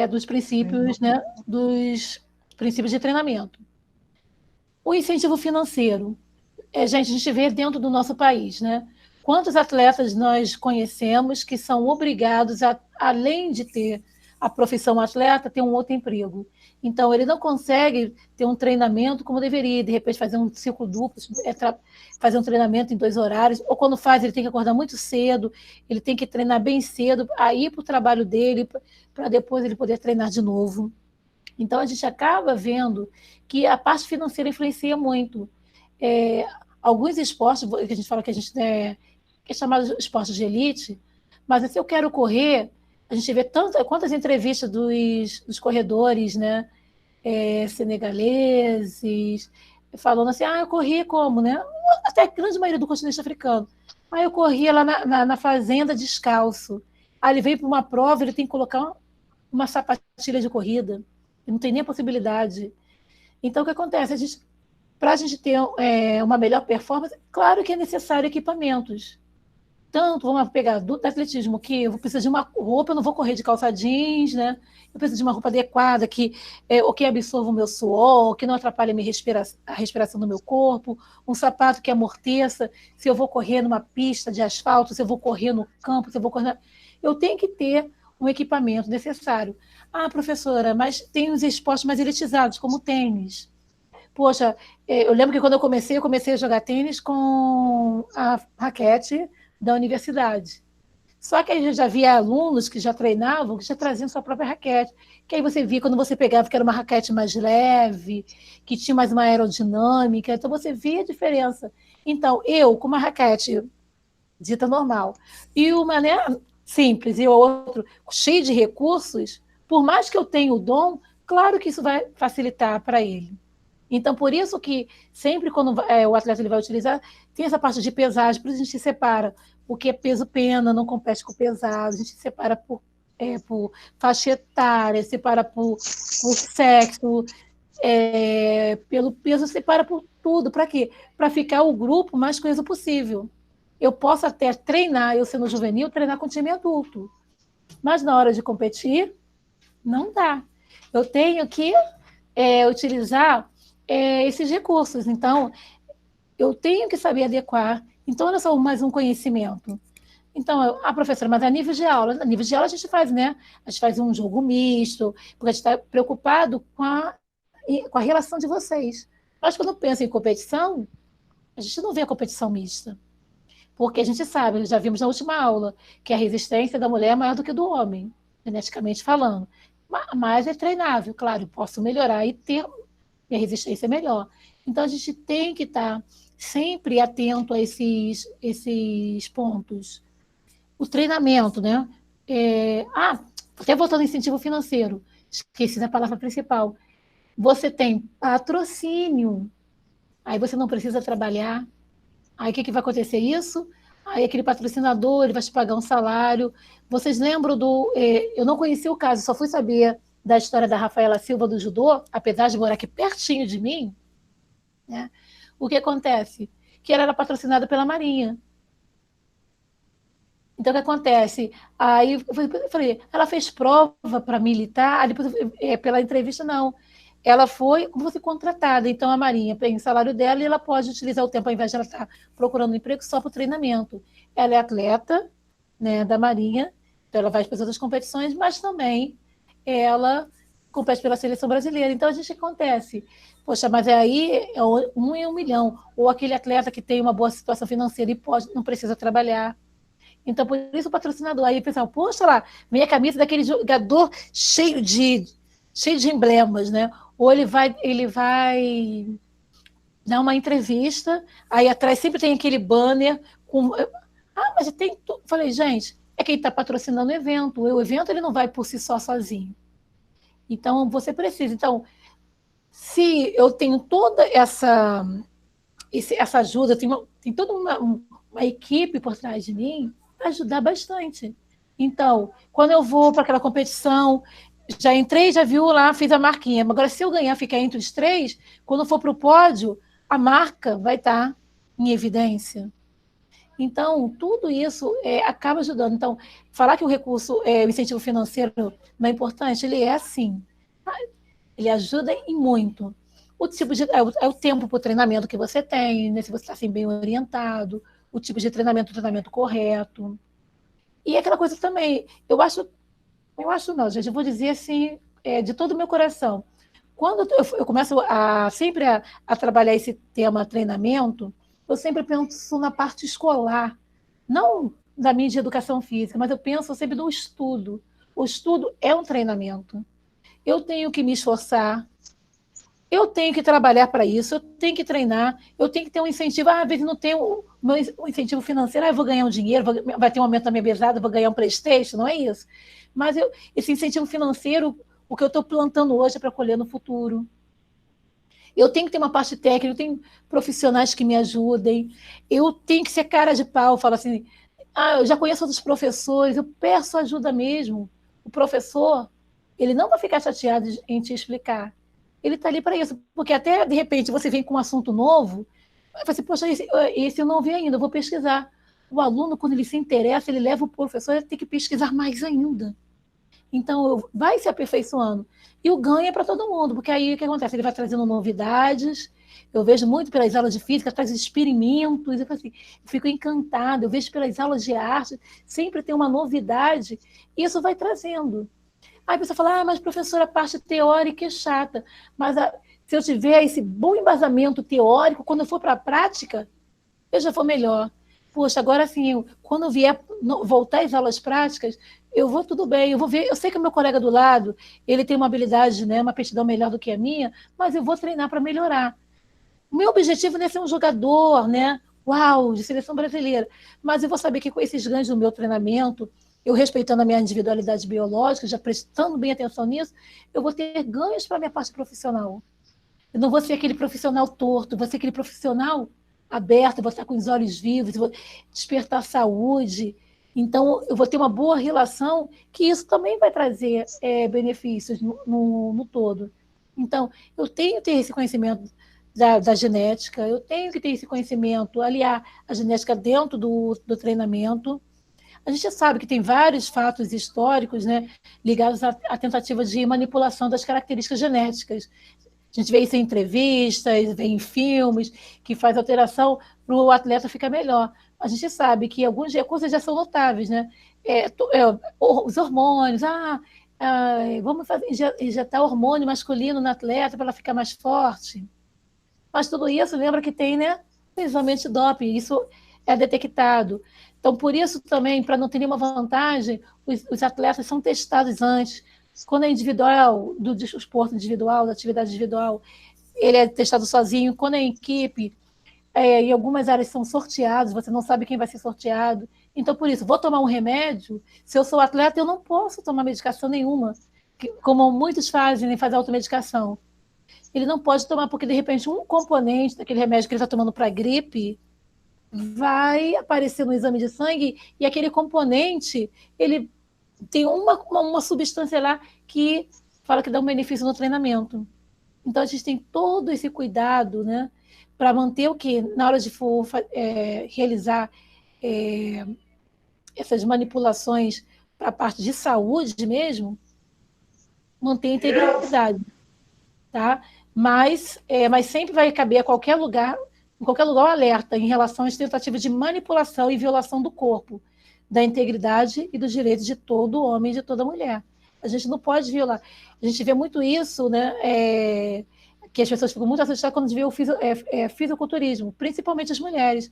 dos princípios, né, dos princípios de treinamento. O incentivo financeiro. Gente, a gente vê dentro do nosso país, né? Quantos atletas nós conhecemos que são obrigados, além de ter a profissão atleta, ter um outro emprego. Então, ele não consegue ter um treinamento como deveria, de repente fazer um ciclo duplo, fazer um treinamento em 2 horários, ou quando faz, ele tem que acordar muito cedo, ele tem que treinar bem cedo, aí ir para o trabalho dele, para depois ele poder treinar de novo. Então, a gente acaba vendo que a parte financeira influencia muito. Alguns esportes, que a gente fala que a gente que é chamado de esportes de elite, mas se eu quero correr, a gente vê quantas entrevistas dos corredores, né, senegaleses, falando assim, eu corria como, né? Até a grande maioria do continente africano. Eu corria lá na fazenda descalço. Aí ele veio para uma prova, ele tem que colocar uma sapatilha de corrida. Não tem nem a possibilidade. Então, o que acontece? Para a gente ter uma melhor performance, claro que é necessário equipamentos. Tanto, vamos pegar do atletismo, que eu preciso de uma roupa, eu não vou correr de calça jeans, né? Eu preciso de uma roupa adequada, que absorva o meu suor, que não atrapalhe a respiração do meu corpo, um sapato que amorteça, se eu vou correr numa pista de asfalto, se eu vou correr no campo, se eu vou correr... Eu tenho que ter um equipamento necessário. Professora, mas tem os esportes mais elitizados, como o tênis. Poxa, eu lembro que quando eu comecei a jogar tênis com a raquete da universidade. Só que aí eu já via alunos que já treinavam, que já traziam sua própria raquete. Que aí você via, quando você pegava, que era uma raquete mais leve, que tinha mais uma aerodinâmica, então você via a diferença. Então, eu, com uma raquete dita normal, e uma, né, simples, e o outro cheio de recursos, por mais que eu tenha o dom, claro que isso vai facilitar para ele. Então, por isso que sempre quando o atleta ele vai utilizar, tem essa parte de pesagem, por isso a gente separa o que é peso-pena, não compete com pesado, a gente separa por faixa etária, separa por sexo, pelo peso, separa por tudo. Para quê? Para ficar o grupo mais coeso possível. Eu posso até treinar, eu sendo juvenil, treinar com time adulto, mas na hora de competir, não dá. Eu tenho que utilizar esses recursos. Então, eu tenho que saber adequar. Então, olha só mais um conhecimento. Então, professora, mas a nível de aula a gente faz, né? A gente faz um jogo misto, porque a gente está preocupado com a relação de vocês. Mas quando pensa em competição, a gente não vê a competição mista. Porque a gente sabe, já vimos na última aula, que a resistência da mulher é maior do que do homem, geneticamente falando. Mas é treinável, claro, eu posso melhorar e ter minha resistência melhor. Então, a gente tem que estar sempre atento a esses pontos. O treinamento, né? Até voltando ao incentivo financeiro, esqueci da palavra principal. Você tem patrocínio, aí você não precisa trabalhar. Aí o que vai acontecer isso? Aí aquele patrocinador ele vai te pagar um salário. Vocês lembram eu não conhecia o caso, só fui saber da história da Rafaela Silva do judô, apesar de morar aqui pertinho de mim, né? O que acontece? Que ela era patrocinada pela Marinha. Então, o que acontece? Aí eu falei, ela fez prova para militar, aí depois, pela entrevista, não. Ela foi como se contratada, então a Marinha tem o salário dela e ela pode utilizar o tempo, ao invés de ela estar procurando um emprego, só para o treinamento. Ela é atleta, né, da Marinha, então ela vai para as outras competições, mas também ela compete pela seleção brasileira. Então, a gente acontece, poxa, mas aí é 1 em 1 milhão, ou aquele atleta que tem uma boa situação financeira e não precisa trabalhar. Então, por isso o patrocinador. Aí o pessoal, poxa lá, minha camisa daquele jogador cheio de emblemas, né? Ou ele vai dar uma entrevista, aí atrás sempre tem aquele banner com... mas tem... Falei, gente, é quem está patrocinando o evento. O evento ele não vai por si só sozinho. Então, você precisa. Então, se eu tenho toda essa ajuda, tem toda uma equipe por trás de mim, vai ajudar bastante. Então, quando eu vou para aquela competição, já entrei, já viu lá, fiz a marquinha. Agora, se eu ganhar, ficar entre os 3, quando for para o pódio, a marca vai estar em evidência. Então, tudo isso acaba ajudando. Então, falar que o recurso, o incentivo financeiro não é importante, ele é sim. Ele ajuda em muito. O tipo é o tempo para o treinamento que você tem, né? Se você está assim, bem orientado, o tipo de treinamento, o treinamento correto. E aquela coisa também, eu acho não, gente, eu vou dizer assim, de todo o meu coração. Quando eu começo sempre a trabalhar esse tema treinamento, eu sempre penso na parte escolar, não da mídia de educação física, mas eu penso sempre no estudo. O estudo é um treinamento. eu tenho que me esforçar, eu tenho que trabalhar para isso, eu tenho que treinar, eu tenho que ter um incentivo. Às vezes não tem o incentivo financeiro, eu vou ganhar um dinheiro, vai ter um aumento da minha mesada, vou ganhar um PlayStation, não é isso. Mas esse incentivo financeiro, o que eu estou plantando hoje é para colher no futuro. Eu tenho que ter uma parte técnica, eu tenho profissionais que me ajudem, eu tenho que ser cara de pau, falo assim, eu já conheço outros professores, eu peço ajuda mesmo. O professor, ele não vai ficar chateado em te explicar. Ele está ali para isso, porque até, de repente, você vem com um assunto novo, vai assim, poxa, esse eu não vi ainda, eu vou pesquisar. O aluno, quando ele se interessa, ele leva o professor, ele tem que pesquisar mais ainda. Então, vai se aperfeiçoando. E o ganho é para todo mundo, porque aí o que acontece? Ele vai trazendo novidades. Eu vejo muito pelas aulas de física, traz experimentos. Eu fico encantada. Eu vejo pelas aulas de arte, sempre tem uma novidade. E isso vai trazendo. Aí a pessoa fala, mas professora, a parte teórica é chata. Mas se eu tiver esse bom embasamento teórico, quando eu for para a prática, eu já vou melhor. Poxa, agora sim, quando eu vier voltar às aulas práticas, eu vou tudo bem, eu vou ver, eu sei que o meu colega do lado, ele tem uma habilidade, né, uma aptidão melhor do que a minha, mas eu vou treinar para melhorar. O meu objetivo não é ser um jogador, né, uau, de seleção brasileira, mas eu vou saber que com esses ganhos do meu treinamento, eu respeitando a minha individualidade biológica, já prestando bem atenção nisso, eu vou ter ganhos para a minha parte profissional. Eu não vou ser aquele profissional torto, vou ser aquele profissional aberto, vou estar com os olhos vivos, vou despertar saúde. Então, eu vou ter uma boa relação, que isso também vai trazer benefícios no todo. Então, eu tenho que ter esse conhecimento da genética, eu tenho que ter esse conhecimento, aliar a genética dentro do treinamento. A gente sabe que tem vários fatos históricos, né, ligados à tentativa de manipulação das características genéticas. A gente vê isso em entrevistas, vê em filmes, que faz alteração para o atleta ficar melhor. A gente sabe que alguns recursos já são notáveis, né? Os hormônios, vamos injetar hormônio masculino no atleta para ela ficar mais forte. Mas tudo isso, lembra que tem, né? Principalmente doping, isso é detectado. Então, por isso também, para não ter nenhuma vantagem, os atletas são testados antes. Quando é individual, do esporte individual, da atividade individual, ele é testado sozinho. Quando é em equipe, em algumas áreas são sorteados, você não sabe quem vai ser sorteado. Então, por isso, vou tomar um remédio, se eu sou atleta, eu não posso tomar medicação nenhuma, como muitos fazem, nem fazem automedicação. Ele não pode tomar, porque, de repente, um componente daquele remédio que ele está tomando para gripe vai aparecer no exame de sangue e aquele componente, ele tem uma substância lá que fala que dá um benefício no treinamento. Então, a gente tem todo esse cuidado, né, para manter o que, na hora de for realizar essas manipulações para a parte de saúde mesmo, manter a integridade, tá? Mas sempre vai caber a qualquer lugar, em qualquer lugar, um alerta em relação às tentativas de manipulação e violação do corpo, da integridade e dos direitos de todo homem e de toda mulher. A gente não pode violar. A gente vê muito isso, né? Que as pessoas ficam muito assustadas quando vê o fisiculturismo, principalmente as mulheres.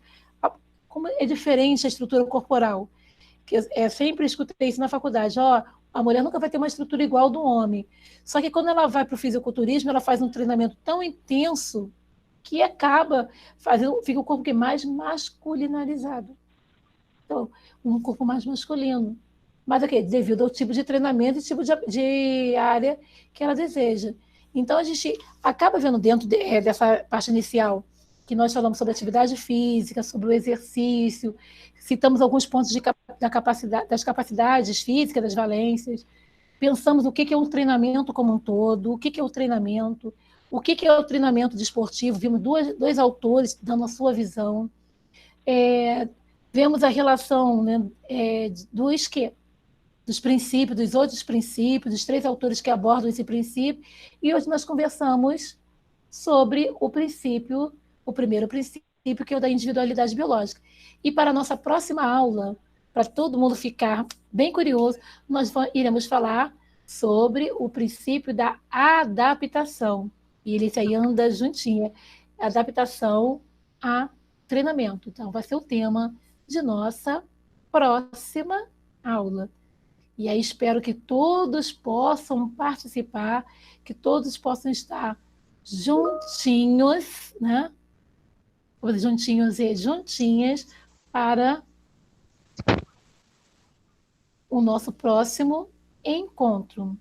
Como é diferente a estrutura corporal. Que sempre escutei isso na faculdade. A mulher nunca vai ter uma estrutura igual do homem. Só que quando ela vai para o fisiculturismo, ela faz um treinamento tão intenso que acaba fica o corpo mais masculinizado. Então, um corpo mais masculino. Mas devido ao tipo de treinamento e tipo de área que ela deseja. Então, a gente acaba vendo dentro dessa parte inicial que nós falamos sobre atividade física, sobre o exercício, citamos alguns pontos das capacidades físicas, das valências, pensamos o que é um treinamento como um todo, o que é o treinamento, o que é o treinamento desportivo, vimos dois autores dando a sua visão, vemos a relação, né, dos princípios, dos outros princípios, dos 3 autores que abordam esse princípio, e hoje nós conversamos sobre o primeiro princípio, que é o da individualidade biológica. E para a nossa próxima aula, para todo mundo ficar bem curioso, nós iremos falar sobre o princípio da adaptação. E ele aí anda juntinho, adaptação a treinamento. Então, vai ser o tema de nossa próxima aula. E aí espero que todos possam participar, que todos possam estar juntinhos, né? Juntinhos e juntinhas para o nosso próximo encontro.